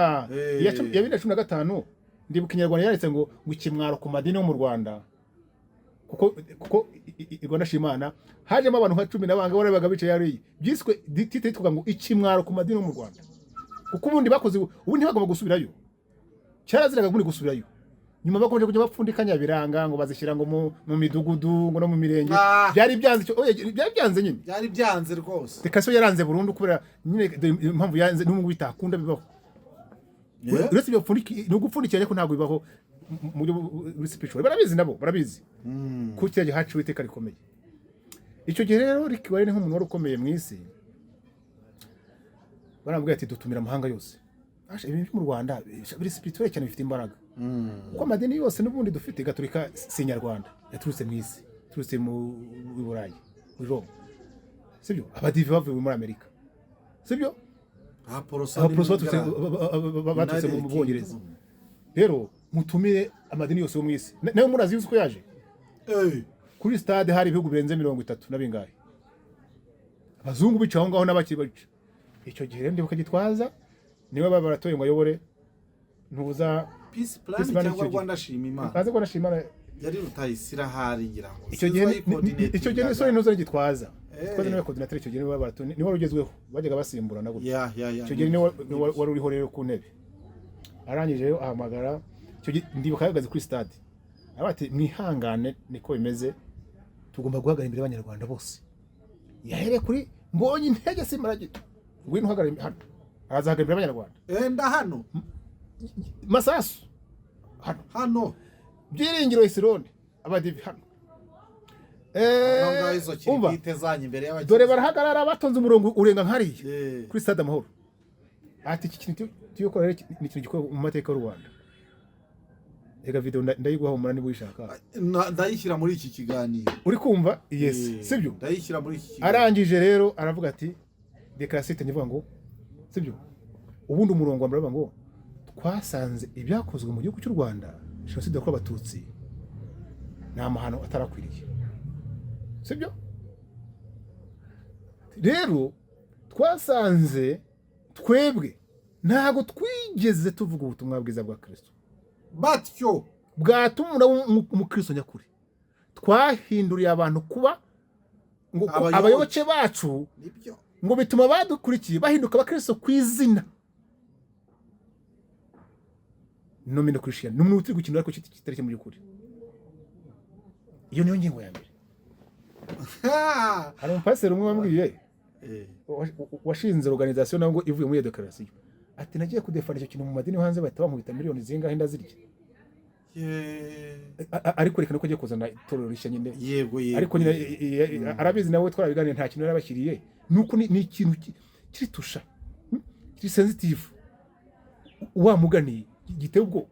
S2: ya 2015 ndibuka Inyarwanda yaretse ngo ikimwaro ku madini yo mu Rwanda. Kuko Rwanda Shimana hajemo abantu nka 10 n'abanga barabaga bicaye yari byiswe tite tuvuga ngo ikimwaro ku madini yo mu Rwanda. Kuko ubundi bakoze ubundi bagomba gusubirayo. Cyaraziraga muri gusubirayo. Nyuma bakomeje kujya bapfundikanya biranga ngo bazishyira ngo mu midugudu ngo no mu mirenge. Byari byanze byari byanze nyine.
S1: Byari byanze rwose.
S2: Tekaso yaranze burundu kubera nyine impamvu yanze n'umwe bitakunda bibaho. Uretse byo pfundiki no gupfundikira ariko ntabwo bibaho muri spiritual. Barabizi nabo barabizi. Ko cyaje haciwe iteka rikomeye. Icyo gihe rero rikiwari ni nk'umuntu wari ukomeye mu isi. Barambwiye ati dutumira amahanga yose. Ibintu mu Rwanda biri spiritual cyane bifite imbaraga. Uko amadini yose n'ubundi dufite Gatolika si Nyarwanda yaturutse mu isi, turutse mu Burayi, muri Roma. Sibyo? Abadive bavuye muri Amerika. Sibyo? Abaporoso batutse mu Bwongereza. Rero mutumire amadini yose yo mu isi. Nayo murazi yuko yaje. Kuri stade hari ibihugu birenze 30 nabingahe. Abazungu bicaho ngaho n'abakiri baca. Icyo gihe rero ndibuka gitwaza niwe baratoye ngo ayobore ntuza
S1: peace plan cyangwa Rwanda Shimana.
S2: Kaze Rwanda Shimana
S1: yari Rutayisira hari ngira ngo.
S2: Icyo gihe nisore ntuza gitwaza. Twaze niwe coordinator icyo gihe niwe baratoye niwe rugezweho bajyaga basimburana gutyo. Icyo gihe niwe wari uriho rero ku ntebe. Arangije rero ahamagara icyo gihe ndibuka yagaze kuri stade. Abati mwihangane niko bimeze tugomba guhagarara imbere y'Abanyarwanda bose. Yahere kuri mbonye intege simaragito. Ngwino uhagarara hano. Arazahagarara imbere y'Abanyarwanda.
S1: Enda hano.
S2: Masasu.
S1: Hano.
S2: Byiringiro Isirone abadivi hano.
S1: Nanga izo kirite zanyu imbere y'Abanyarwanda.
S2: Dore barahagarara batonze umurongo urenga nkariye. Kuri stade Amahoro. Ati iki kintu tuyokora ni ikintu gikora mu mateka y'u Rwanda. Ega video ndayiguha mu nani bwishaka.
S1: Ndayishyira muri iki kiganiro.
S2: Uri kumva? Yes, sibyo?
S1: Ndayishyira muri iki kiganiro.
S2: Arangije rero aravuga ati declaration nyivuga ngo sibyo? Ubundi umurongo wa mbere ngo twasanze ibyakozwe mu gihugu cy'u Rwanda jenoside yakorewe abatutsi ni amahano atarakwiriye. Sibyo? Rero twasanze twebwe ntago twigeze tuvuga ubutumwa bwiza bwa Kristo. bwatuma umukristo nyakuri. Twahinduriye abantu kuba ngo abayoboke bacu ngo bituma badukurikiye bahinduka abakristo ku izina. Nomino Christian n'umuntu utiri gukinira ariko kitari cyo mu by'ukuri. Iyo niyo ngingo ya mbere. Hari umupasiteri umwe wambwiye washinze organisation naho ngo ivuye muri dekarasiyo. Ati nagiye kudefana icyo kintu mu madini hanze bahita bamubita miliyoni zingahe ndazirya. Ariko reka nuko agiye kuzana itorero rishya nyine.
S1: Yego.
S2: Ariko nyine arabizi nawe twarabiganiye nta kintu yarabashyiriye. Nuko ni ikintu kiritusha. Kiri sensitive. Wa muganiye giteye ubwo.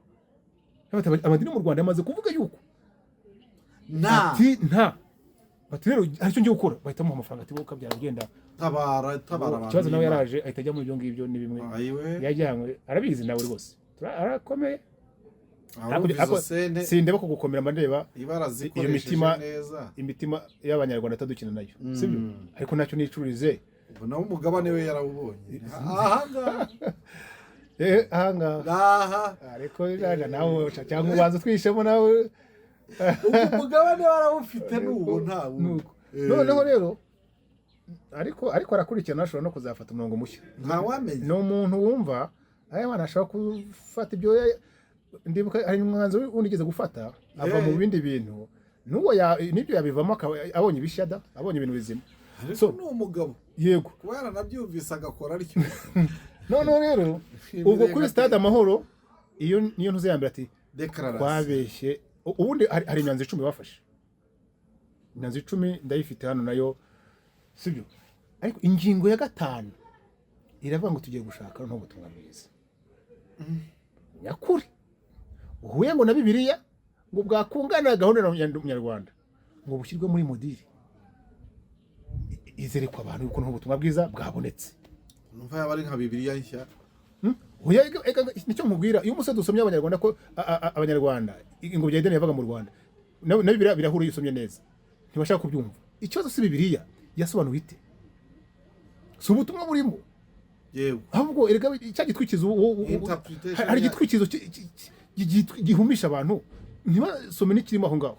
S2: Amadini mu Rwanda yamaze kuvuga yuko nta bati rero aricyo ngiye gukora bahita mu amafaranga ati woka byaragenda
S1: tabara
S2: ikibazo nawe yaraje ahita ajya mu byo ngibyo ni bimwe yajyanywe arabizi nawe rwose arakomeye sindeba ko gukomera mandeba iyo imitima y'abanyarwanda atadukina nayo sibyo ariko nacyo nicurize
S1: ubwo nawe umugabane we yarawubonye
S2: ahanga ariko nawe cyangwa ubanza twishemo nawe
S1: umugabane warawufite n'ubu ntawo
S2: noneho rero ariko arakurikirana ashobora no kuzafata umurongo mushya
S1: ntawamenye
S2: ni umuntu wumva ayabana ashaka gufata ibyo ndibuka hari umwanzo unigeze gufata ava mu bindi bintu nibyo yabivamo abonye ibishyada abonye ibintu bizima
S1: so ni umugabo
S2: yego
S1: kuba yaranabyumvise agakora ariko
S2: noneho rero ubwo kuri stade Amahoro niyo ntuze yambira ati twabeshye ubundi hari imyanzuro 10 bafashe imyanzuro 10 ndayifite hano nayo sibyo ariko ingingo ya 5 iravuga ngo tugiye gushaka no gutunga bwiza nyakuri uhuye ngo na Bibiliya ngo bwakungana gahunda y'umunyarwanda ngo bushyirwe muri modiri izere ko abantu yuko n'ubutumwa bwiza bwabonetse
S1: numva yaba ari nka Bibiliya nshya
S2: oya nicyo nkubwira iyo umusore dusomye abanyarwanda ko abanyarwanda ingobyi ya Edeni yavaga mu Rwanda na Bibiliya birahura yisomye neza ntibashaka kubyumva ikibazo si Bibiliya yasobanuye ite si ubutumwa burimo
S1: yego
S2: ahubwo erega cyagitwikizo hari gitwikizo gihumisha abantu ntibasome n'ikirimo aho ngaho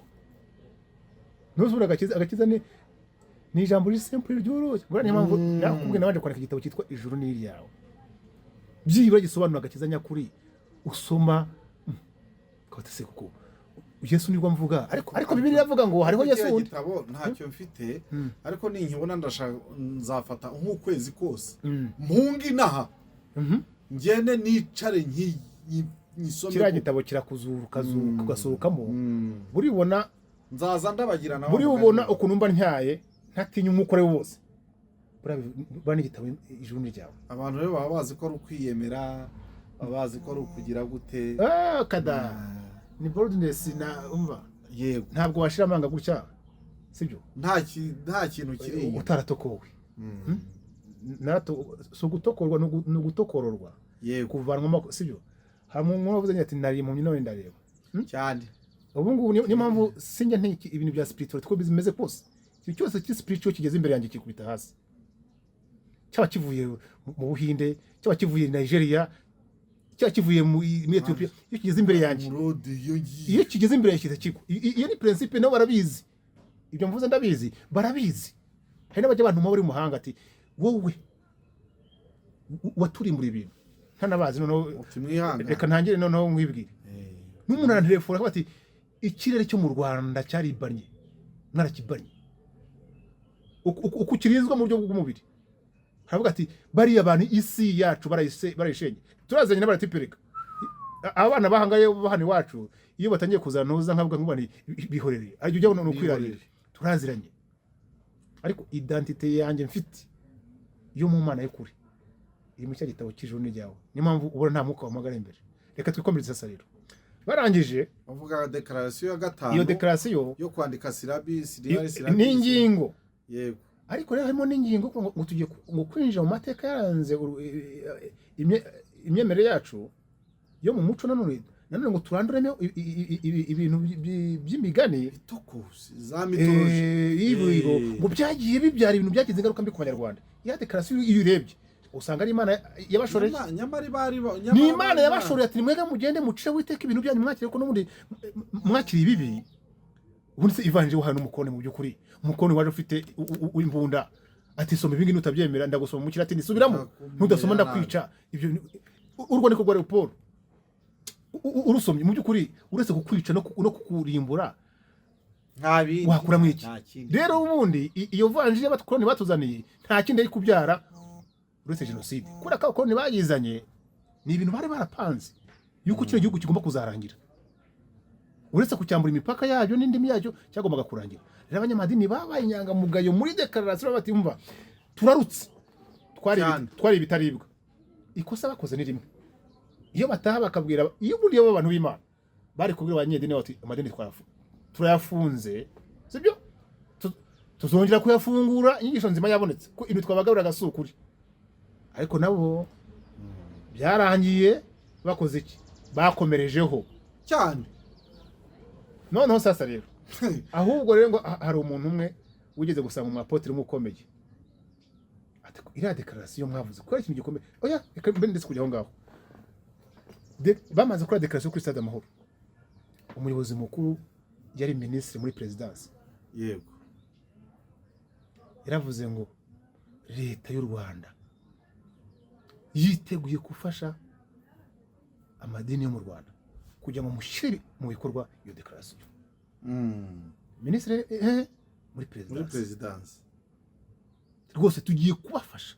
S2: ntuzura agakiza ni ijambo risimple ryoroshye ngorane mpamvu nakubwiye nabanje kwandika igitabo cyitwa Ijuru ni iryawe byibura gisobanura agakiza nyakuri usoma kwatse kuko Yesu nirwo mvuga ariko Bibiliya iravuga ngo hariho Yesu
S1: gitabo ntacyo mfite ariko ninkibona ndashaka nzafata nk'ukwezi kose mpungi naha ngende nicare nyisome
S2: kiriya gitabo kirakuzuruka ugasurukamo buribona
S1: nzaza ndabagirana
S2: buri ubona ukuntu mba ntyaye ntatinya umukore wose bani gitabo Ijuru ni ryawe
S1: abantu rero baba bazi ko ari ukwiyemera baba bazi ko ari ukugira gute
S2: kada ni boldness na umva
S1: yego
S2: ntabwo washira amanga gutya sibyo
S1: nta kintu kiri
S2: utaratokowe nato so gutokorwa no gutokororwa
S1: yego
S2: kuvanwa sibyo hamwe mwavuze ati nari mu nyine ndareba
S1: cyane
S2: ubu ngubu niyo mpamvu sinjya ntiki ibintu bya spiritual two bizimeze kose icyo cyose ki spiritual kigeze imbere yanjye kikubita hasi cyaba kivuye mu Buhinde cyaba kivuye Nigeria cyaba kivuye mu Ethiopia iyo kigeze imbere yanjye iyo kigeze imbere yanjye kiko iyo ni principe nabo barabizi ibyo mvuze ndabizi barabizi hari n'abajya abantu mu bari mu mahanga ati wowe waturi muri ibintu ntanabazi noneho reka ntangire noneho mwibwire n'umuntu arantelefona ati ikirere cyo mu Rwanda cyaribanye mwarakibanye uko kirizwa mu buryo bw'umubiri haravuga ati bari abantu isi yacu barayishenye turazanye n'abaratipereka abana bahangaye bahani wacu iyo batangiye kuzana ntuza nkavuga nk'ubani bihorere ajye ujya no kwirarira turaziranye ariko identite yanjye mfite yo mu mana y'ukuri iri mu cyagitabo cy'Ijuru ni ryawe ni mpamvu ubona nta mwuka wamagara imbere reka twikomereze sasa rero barangije
S1: bavuga declaration ya 5
S2: iyo declaration
S1: yo kwandika syllabus
S2: ni ingingo
S1: yego
S2: ariko rero harimo n'ingingo ngo tugiye ngo kwinjira mu mateka yaranze imyemerere yacu yo mu muco nanone ngo turanduremo ibintu by'imigani
S1: itokusi za mitology
S2: ibiro ngo byagiye bibyara ibintu byagize ingaruka mbi ku banyarwanda ya declaration iyo urebye usanga ari Imana yabashoreye.
S1: nyamari bari
S2: Ni Imana yabashoreye ati mwega mugende mucice witeka ibintu byanyu mwakire ko n'ubundi mwakiriye ibibi. Ubundi se ivanjiri hano umukone mu by'ukuri. Umukone waje ufite imbunda. Ati soma ibingi nutabyemera ndagusoma mu kiratini subiramo. Ntudasoma ndakwica. Ibyo urwo niko rwa Paul. Urusomye mu by'ukuri uretse kukwica no kukurimbura.
S1: nkabi
S2: Wakura mwiki. Rero ubundi iyo vanjiri y'abakoloni batuzaniye nta kindi ari kubyara uretse genocide. Kuri abakoloni bayizanye ni ibintu bari barapanze yuko kino gihugu kigomba kuzarangira. Uretse kucyambura imipaka yabyo n'indimi yacyo cyagombaga kurangira. Rero abanyamadini babaye inyangamugayo muri declaration bati umva turarutse twari ibitaribwa. Ikosa bakoze ni rimwe. Iyo bataha bakabwira iyo buriye abo bantu b'Imana bari kubwira abanyedini bati amadini turayafunze sibyo tuzongera kuyafungura inyigisho nzima yabonetse ko ibintu twabagaburira gasukuri. Ariko nabo byarangiye bakoze iki bakomerejeho
S1: cyane.
S2: Noneho sasa rero ahubwo rero ngo hari umuntu umwe wigeze gusanga mu apotre umukomeye ati iriya declaration mwavuze ko ari ikintu gikomeye. Oya reka mbe ndetse kujya aho ngaho bamaze kuri declaration kuri Stade Amahoro. Umuyobozi mukuru yari ministre muri presidence
S1: yego
S2: yaravuze ngo leta y'u Rwanda yiteguye gufasha amadini yo mu Rwanda kujya mu mushyiri mu bikorwa iyo declaration. Ministre muri presidence rwose tugiye kubafasha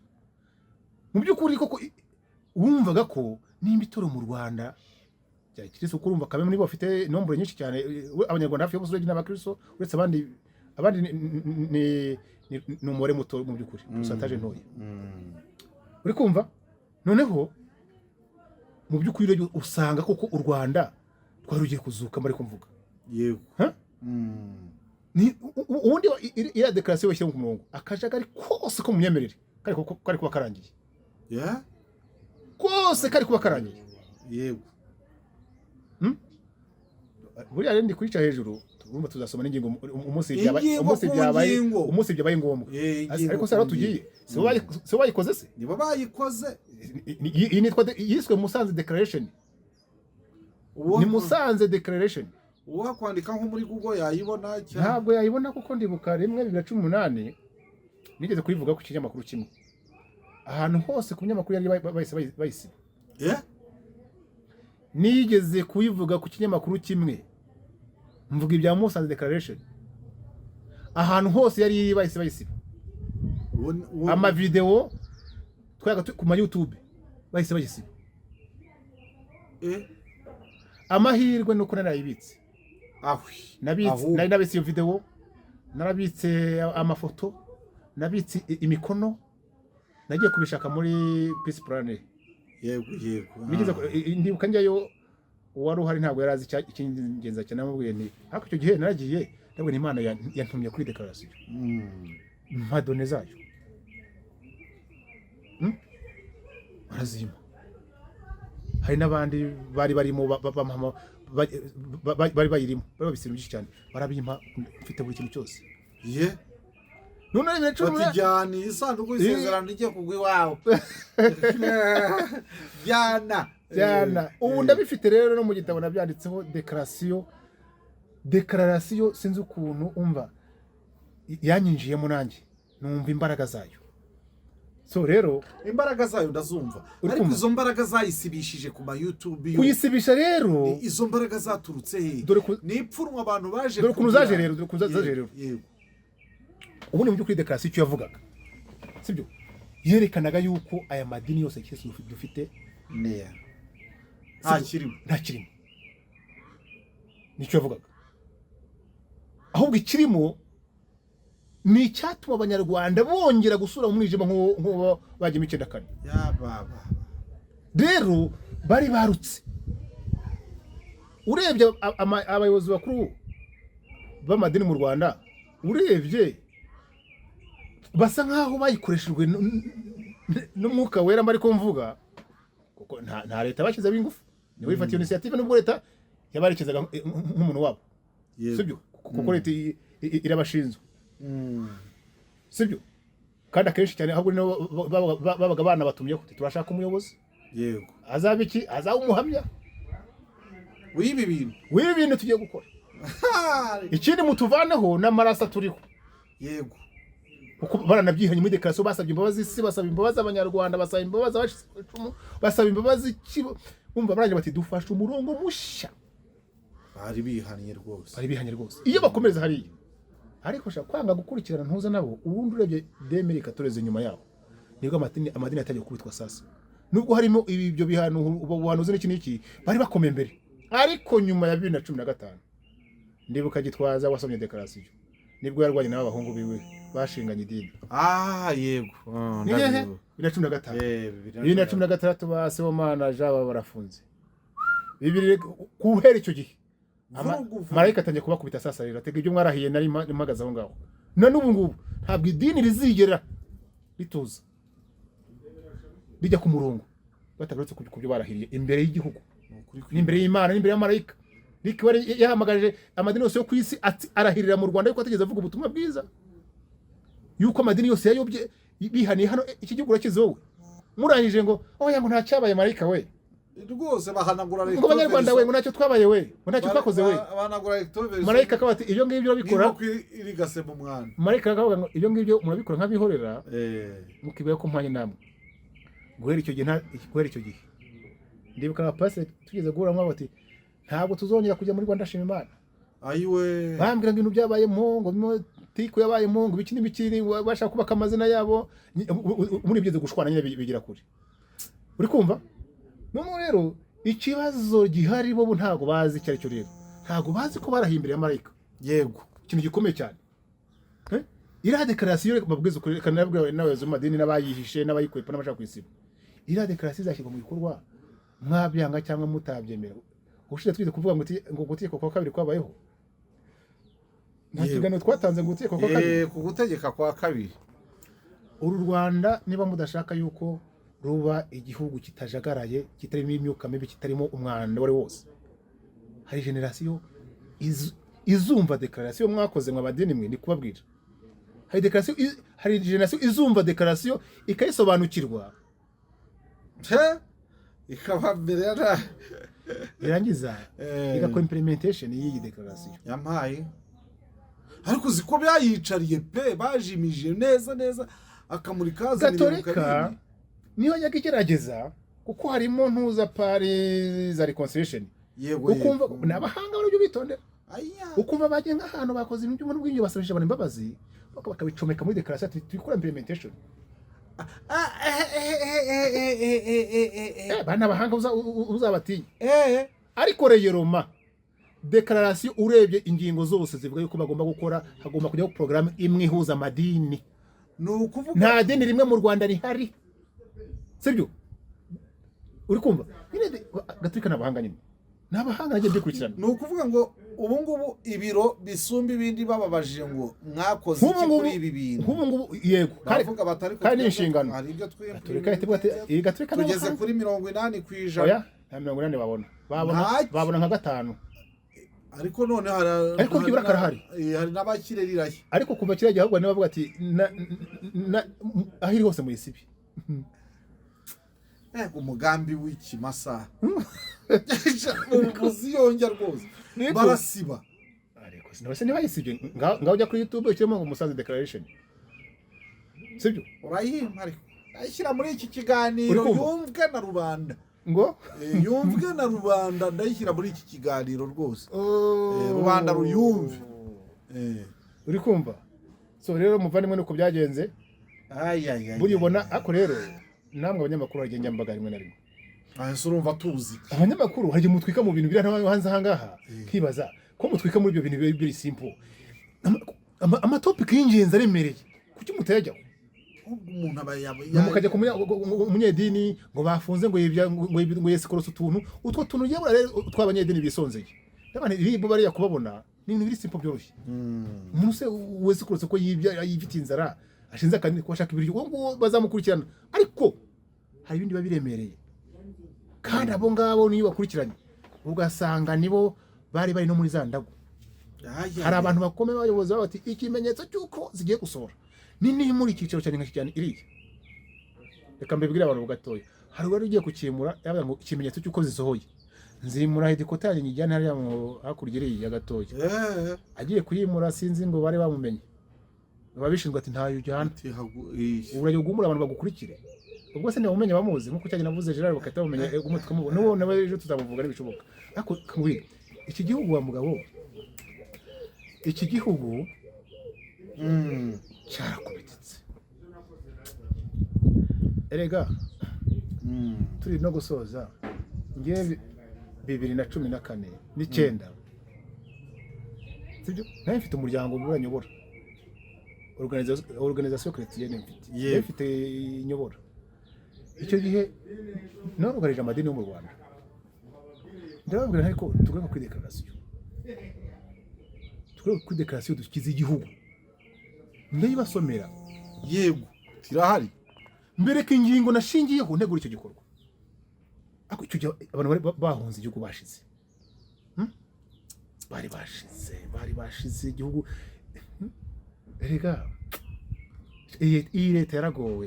S2: mu by'ukuri koko. Wumvaga ko nimba itoro mu Rwanda cyari kirese uko urumva kamwe muri bo bafite nombre nyinshi cyane abanyarwanda hafi y'ubusore n'abakristo uretse abandi ni umubare muto mu by'ukuri pourcentage ntoya. Uri kumva noneho mu by'ukuri rero usanga koko u Rwanda twari rugiye kuzuka mbari kumvuga
S1: yego
S2: ni ubundi iriya declaration bashyira ku murongo akajagari kose ko mu myemerere kari kuba karangiye kose kari kuba karangiye
S1: yego.
S2: Buriya rero ndi kwica hejuru turumva tuzasoma n'ingingo umunsi byabaye ngombwa. Ariko se tugiye se bayikoze se
S1: nibo bayikoze.
S2: Yiswe Musanze Declaration. Ni Musanze Declaration.
S1: Uwakwandika nko muri Google yayibona cyane.
S2: Ntabwo yayibona kuko ndibuka rimwe 2018 nigeze kuyivuga ku kinyamakuru kimwe. Ahantu hose ku kinyamakuru yari bayisiba. Nigeze kuyivuga ku kinyamakuru kimwe. Mvuga ibya Musanze Declaration. Ahantu hose yari bayisiba. Ama video twaga ku ma YouTube bayisiba. Amahirwe nuko narayibitse. Nabitse iyo video, narabitse amafoto, nabitse imikono, nagiye kubishaka muri Peace Plan.
S1: Yego.
S2: Nigeze ndibuka njyayo wari uhari ntabwo yarazi ikingenza cyane namubwiye ni hako icyo gihe naragiye ndabona Imana yantumye kuri declaration. Madone zayo. Barazima. Hari nabandi bari barimo bari bayirimo babisira byinshi cyane barabimpa mfite buri kintu cyose. None rero
S1: tujyana isanduku y'isezerano igiye kugwa iwawe. Jyana.
S2: Ubu ndabifite rero no mu gitabo nabyanditseho declaration sinzi ukuntu umva yanyinjiyemo nanjye numva imbaraga zayo. So rero
S1: imbaraga zayo ndazumva ariko izo mbaraga zayisibishije ku ma YouTube
S2: kuyisibisha rero
S1: izo mbaraga zaturutse he nipfurwa abantu baje
S2: dore kuno zaje rero yego. Ubu ni mu by'ukuri declaration icyo yavugaga sibyo yerekanaga yuko aya madini yose cyese dufite nta kirimo nicyo yavugaga. Ahubwo ikirimo ni icyatuma abanyarwanda bongera gusura mu mwijima nk'uwo bagiye mu 94. Rero bari barutse. Urebye abayobozi bakuru b'amadini mu Rwanda urebye basa nkaho bayikoreshejwe n'umwuka wera mbari ko mvuga kuko nta leta bashyize bingufu niwe ifatiye initiative n'ubwo leta yabarekezaga nk'umuntu wabo sibyo kuko leta irabashinzwe sibyo kandi akenshi cyane ahubwo babaga bana batumyeho turashaka umuyobozi
S1: yego
S2: azaba iki azaba umuhamya
S1: w'ibi
S2: bintu tugiye gukora ikindi mutuvaneho n'amaraso turiho
S1: yego
S2: kuko baranabyihanye muri dekarasiyo basabye imbabazi isi basaba imbabazi abanyarwanda basaba imbabazi abashicumu basaba imbabazi bumva baranje bati dufashe umurongo mushya
S1: bari bihanye rwose
S2: iyo bakomereza hariya ariko shaka kwanga gukurikirana ntuza nabo ubundi urebye Amerika tureze nyuma yabo nibwo amadini yatangiye kubitwa sasa nubwo harimo ibyo bihano ubuhanuzi n'iki bari bakomeye mbere ariko nyuma ya 2015 ndibuka Gitwaza wasomye dekarasiyo nibwo yarwanye n'abahungu biwe bashinganye idini
S1: yego
S2: 2015 ba Sibomana Jaba barafunze bibiri kuhera icyo gihe marayika atangiye kubakubita sasa rero atega ibyo mwarahiye nari mpagaze aho ngaho none ubu ngubu ntabwo idini rizigera rituza bijya ku murongo batagarutse ku byo barahiriye imbere y'igihugu n'imbere y'Imana n'imbere y'amarayika bari yahamagaje amadini yose yo ku isi arahirira mu Rwanda yuko ategeza avuga ubutumwa bwiza yuko amadini yose yayobye bihaniye hano iki gihugu urakizowe murangije ngo yango nta cyabaye marayika we
S1: rwose bahanagura
S2: ngo abanyarwanda we ngo ntacyo twabaye we ngo ntacyo twakoze we marayika akabati ibyo ngibyo babikora
S1: irigase mu mwana
S2: marayika akavuga ngo ibyo ngibyo murabikora nk'abihorera mukibaye ko mpanye namwe guhera icyo gihe ndibuka abapasiteri tugeze guhura bati ntabwo tuzongera kujya muri Rwanda shima Imana
S1: ayiwe
S2: bambwira ngo ibintu byabayemo ngo tiko yabayemo ngo biki n'ibikiri bashaka kubaka amazina yabo muri byeze gushwana nyine bigira kuri uri kumva none rero ikibazo gihari bo ntago bazi icyo aricyo rero ntago bazi ko barahimbira marayika
S1: yego
S2: ikintu gikomeye cyane ira dekarasiyo babwiza kuri kanabwa n'abayobozi b'amadini n'abayihishe n'abayikwepa n'abashaka kwisiba ira dekarasiyo zashyirwa mu bikorwa mwabyanga cyangwa mutabyemera ushije twize kuvuga ngo gutegeka kwa kabiri kwabayeho nta kiganiro twatanze ngo gutegeka kwa kabiri
S1: ku gutegeka kwa kabiri
S2: uru Rwanda niba mudashaka yuko ruba igihugu kitajagaraye kitarimo imyuka mibi kitarimo umwanda wari wose hari generasiyo izumva dekarasiyo mwakoze mw'abadini mwe ni kubabwira hari generasiyo izumva dekarasiyo ikayisobanukirwa
S1: ikaba mbere
S2: irangiza igakora implementation y'iyi dekarasiyo
S1: yampaye ariko uziko byayicariye pe bajimije neza akamurika
S2: Gatolika niyo yajyaga igerageza kuko harimo ntuza pari za reconciliation ukumva n'abahanga barabyo bitondera ukumva bagiye nk'ahantu bakoze ibintu by'umuntu bw'inyo basabisha abantu imbabazi bakabicomeka muri dekarasiyo tuyikora implementation bana bahanga uzabatiye ariko Roma dekarasiyo urebye ingingo zose zivuga yuko bagomba gukora hagomba kujyaho porogaramu imwe ihuza amadini nta dini rimwe mu Rwanda rihari sibyo uri kumva nyine Gatolika n'abahanga nyine n'abahanga nagiye bikurikirana
S1: ni ukuvuga ngo ubu ngubu ibiro bisumba ibindi bababajije ngo mwakoze iki kuri ibi bintu
S2: nk'ubu ngubu yego kandi inshingano Gatolika
S1: tugeze kuri 80%.
S2: oya nta 80 babona nka 5
S1: ariko none
S2: ariko byibura karahari
S1: hari n'abakireriraye
S2: ariko kuva kiragiye ahubwo nibavuga ati ahiri hose muri sibi
S1: umugambi w'ikimasa uziyonja rwose barasiba
S2: ariko sinabase nibayisibye ngaho ujya kuri YouTube ukiremo ngo Musanze declaration sibyo
S1: urayimpa ariko ayishyira muri iki kiganiro yumvwe na rubanda
S2: ngo
S1: yumvwe na rubanda ndayishyira muri iki kiganiro rwose rubanda ruyumve
S2: uri kumva so rero muvandimwe nuko byagenze buri ubona ako rero namwe abanyamakuru bagenda mbaga rimwe na rimwe
S1: ahese urumva tuzi
S2: abanyamakuru haje mutwika mu bintu biri hanze ahangaha kibaza ko mutwika muri ibyo bintu biri simple ama topic y'ingenzi aremereye kuki mutayajyaho
S1: umuntu abayabo
S2: mukajya umunyedini ngo bafunze ngo yesikorosa utwo tuntu yebura rero tw'abanyedini bisonzeye n'abandi ribo bariya kubabona ni ibintu biri simple byoroshye umuntu se wesikorosa ko yifite inzara ashinze kandi ko ashaka ibiryo ngo bazamukurikirana ariko hari ibindi babiremereye kandi abo ngabo niyo bakurikiranye ugasanga nibo bari no muri za ndago hari abantu bakomeye bayoboza bati ikimenyetso cyuko zigiye gusora nini muri icyiciro cyane cyane iriya reka mbibwire abantu gatoya hari wari ugiye kukimura yavuga ngo ikimenyetso cy'uko zisohoye nzimura hedikota yanjye njyana hariya mu hakurya iriya gatoya agiye kuyimura sinzi ngo bari bamumenye babishinzwe ati ntayo ujyana urajya gumura abantu bagukurikire ubwo se niba umenye bamuzi nkuko cyane navuze Gerard bakata bamenya umutwe mu n'uwo nawe ejo tuzamuvuga n'ibishoboka ariko kangwira iki gihugu wa mugabo iki gihugu cyarakubititse erega turi no gusoza ngiye 2014 n'ikenda sibyo nayo mfite umuryango uranyobora organisation chrétienne mfite inyobora icyo gihe narugarije amadini yo mu Rwanda ndababwira ariko tugomba kwidekarasiyo dukize igihugu ndayibasomera
S1: yego tirahari
S2: mbere ko ingingo nashingiyeho ntegura icyo gikorwa ako icyo abantu bahunze igihugu bashize bari bashize igihugu erega iyi leta yaragowe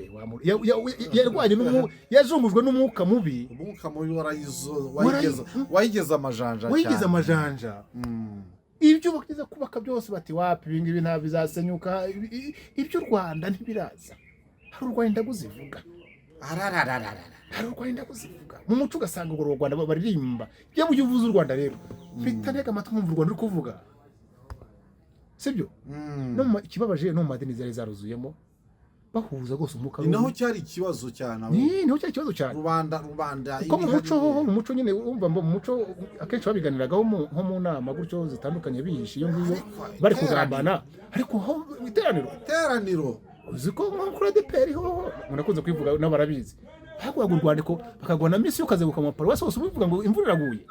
S2: yarwanye yazungujwe n'umwuka mubi
S1: wayigeza amajanja
S2: ibyo bakiza kubaka byose bati wapi ibingibi nta bizasenyuka ibyo Rwanda ntibiraza hari Rwanda guzivuga hari Rwanda guzivuga mu muco ugasanga ngo Rwanda baririmba byo mu uvuze u Rwanda rero bitantega amatwi mu Rwanda uri kuvuga sibyo no ikibabaje no mu madini zari zaruzuyemo bahuza gose umuka
S1: naho cyari ikibazo cyane
S2: naho cyari ikibazo cyane
S1: rubanda
S2: ko mu muco nyine umva mu muco akenshi babiganiragaho nko mu nama gutyo zitandukanye bihishe iyo ngiyo bari kugambana ariko ho iteraniro uziko nko kuri ADPR ho munakunze kwivuga n'abarabizi bagwaga u Rwanda ko bakagwa na misi ukaze gukamapara wese wose ubivuga ngo imvura iraguye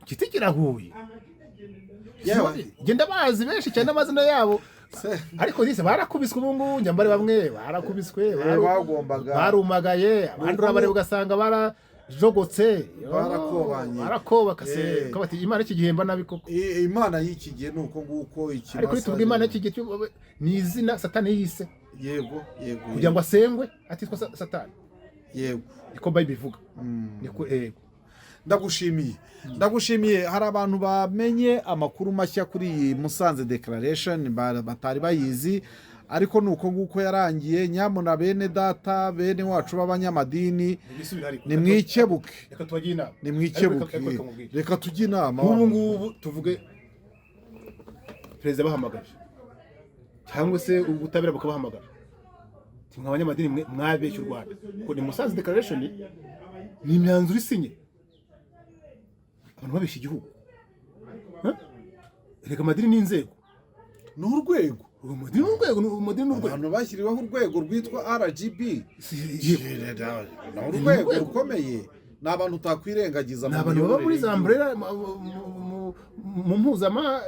S2: kiti kiraguye genda bazi benshi cyane amazina yabo ariko dise barakubiswe ubungu njambare bamwe barakubiswe barumagaye abandi urabare ugasanga barajogotse barakobaka se kabati Imana iki gihemba nabi koko
S1: Imana y'iki gihe nuko nguko iki
S2: ariko tuvuga Imana y'iki gihe ni izina Satani yise
S1: yego
S2: kugira ngo asengwe atitwa Satani
S1: yego
S2: niko Bible ivuga niko
S1: ndagushimiye hari abantu bamenye amakuru mashya kuri Musanze Declaration batari bayizi ariko nuko nguko yarangiye nyamuna bene data bene wacu b'abanyamadini ni mwikebuke reka tujye inama
S2: ubu ngubu tuvuge perezida bahamagaje cyangwa se ubutabera bukabahamagaje timwe abanyamadini mwabeshye u Rwanda ko ni Musanze Declaration ni imyanzuro isinye abantu babeshye igihugu reka amadini n'inzego
S1: n'urwego
S2: abantu
S1: bashyiriweho urwego rwitwa RGB urwego rukomeye ni abantu utakwirengagiza
S2: ni abantu baba muri za umbrella mu mpuzama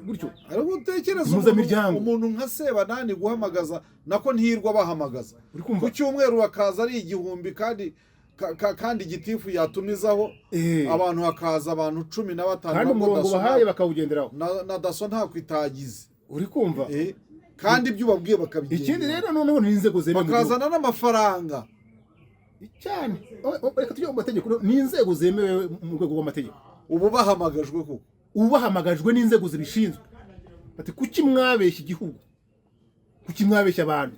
S2: gutyo
S1: ariko utekereza umuntu nka Sebanani guhamagaza nako ntihirwa bahamagaza ku cyumweru bakaza ari igihumbi kandi igitifu yatumizaho abantu hakaza abantu 15
S2: kandi umurongo bahaye bakawugenderaho
S1: na daso nta kwitagize
S2: uri kumva
S1: kandi ibyo ubabwiye bakabigira
S2: ikindi rero noneho n'inzego zemewe
S1: bakazana n'amafaranga
S2: cyane reka tujye mu mategeko n'inzego zemewe mu rwego rw'amategeko
S1: ubu bahamagajwe koko
S2: bahamagajwe n'inzego zibishinzwe bati kuki mwabeshya igihugu kuki mwabeshya abantu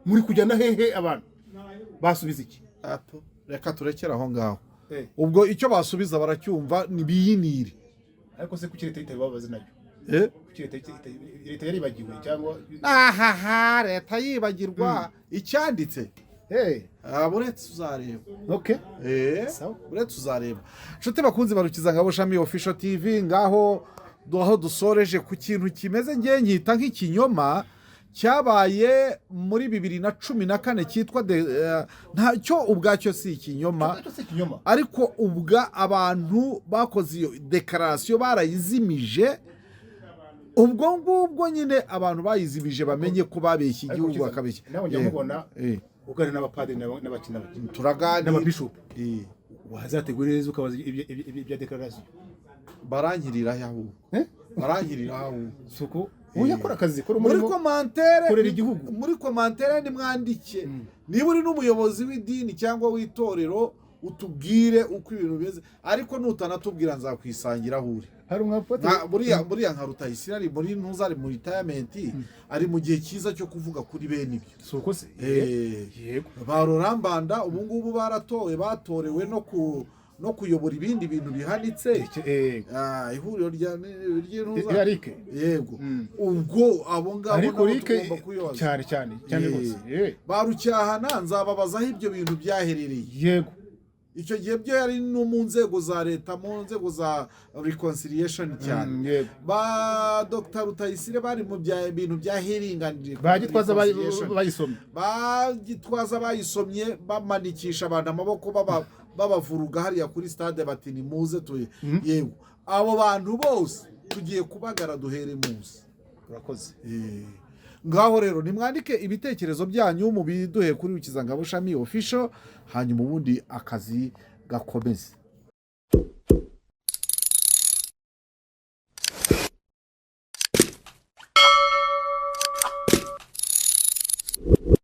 S2: muri kujyana hehe abantu basubiza iki
S1: reka turekera aho ngaho ubwo icyo basubiza baracyumva nibiyinire
S2: ariko se kuki leta itababaza nayo kuki leta yaribagiwe cyangwa
S1: leta yibagirwa icyanditse buretse uzareba buretse uzareba nshuti bakunzi barukiza ngabo Shami Official TV ngaho dusoreje ku kintu kimeze ngiye nkita nk'ikinyoma cyabaye muri 2014 cyitwa ntacyo ubwacyo si ikinyoma ariko ubwa abantu bakoze iyo declaration barayizimije ubwo ngubwo nyine abantu bayizimije bamenye ko babeshya igihugu bakabeshya
S2: nawe njya mubona ugana n'abapadiri n'abakina
S1: turaganira
S2: n'ababishop wazategura neza ukabaza ibya declaration
S1: barankirira yaho barankirira aho
S2: suko ubu yakora akazi kora
S1: muri
S2: umurimo
S1: komantere
S2: korera igihugu.
S1: muri komantere nimwandike niba uri n'umuyobozi w'idini cyangwa w'itorero utubwire uko ibintu bimeze ariko nutanatubwira nzakwisangira aho uri.
S2: hari umwapotre
S1: buriya nka Rutayisire ari muri ntuzari mu retirement ari mu gihe cyiza cyo kuvuga kuri bene ibyo
S2: suko se yego
S1: ba Rurambanda ubu ngubu baratowe batorewe no kuyobora ibindi bintu bihanitse ihuriro ry'intuza
S2: yarike
S1: yego ubwo abo ngabo
S2: ariko
S1: nabo
S2: rike
S1: tugomba kuyoza
S2: cyane rwose
S1: barucyahana nzababazaho ibyo bintu byaherereye
S2: yego
S1: icyo gihe byo yari no mu nzego za leta mu nzego za reconciliation cyane ba Dr Rutayisire bari mu bintu byahiringanije
S2: bagitwaza bayisomye
S1: bagitwaza bayisomye bamanikisha abantu amaboko babavuruga hariya kuri stade bati ni muze tuye yego abo bantu bose tugiye kubagara duhere munsi.
S2: urakoze
S1: ngaho rero nimwandike ibitekerezo byanyu mu biduhe kuri Rukizangabo Shami official hanyuma ubundi akazi gakomeze.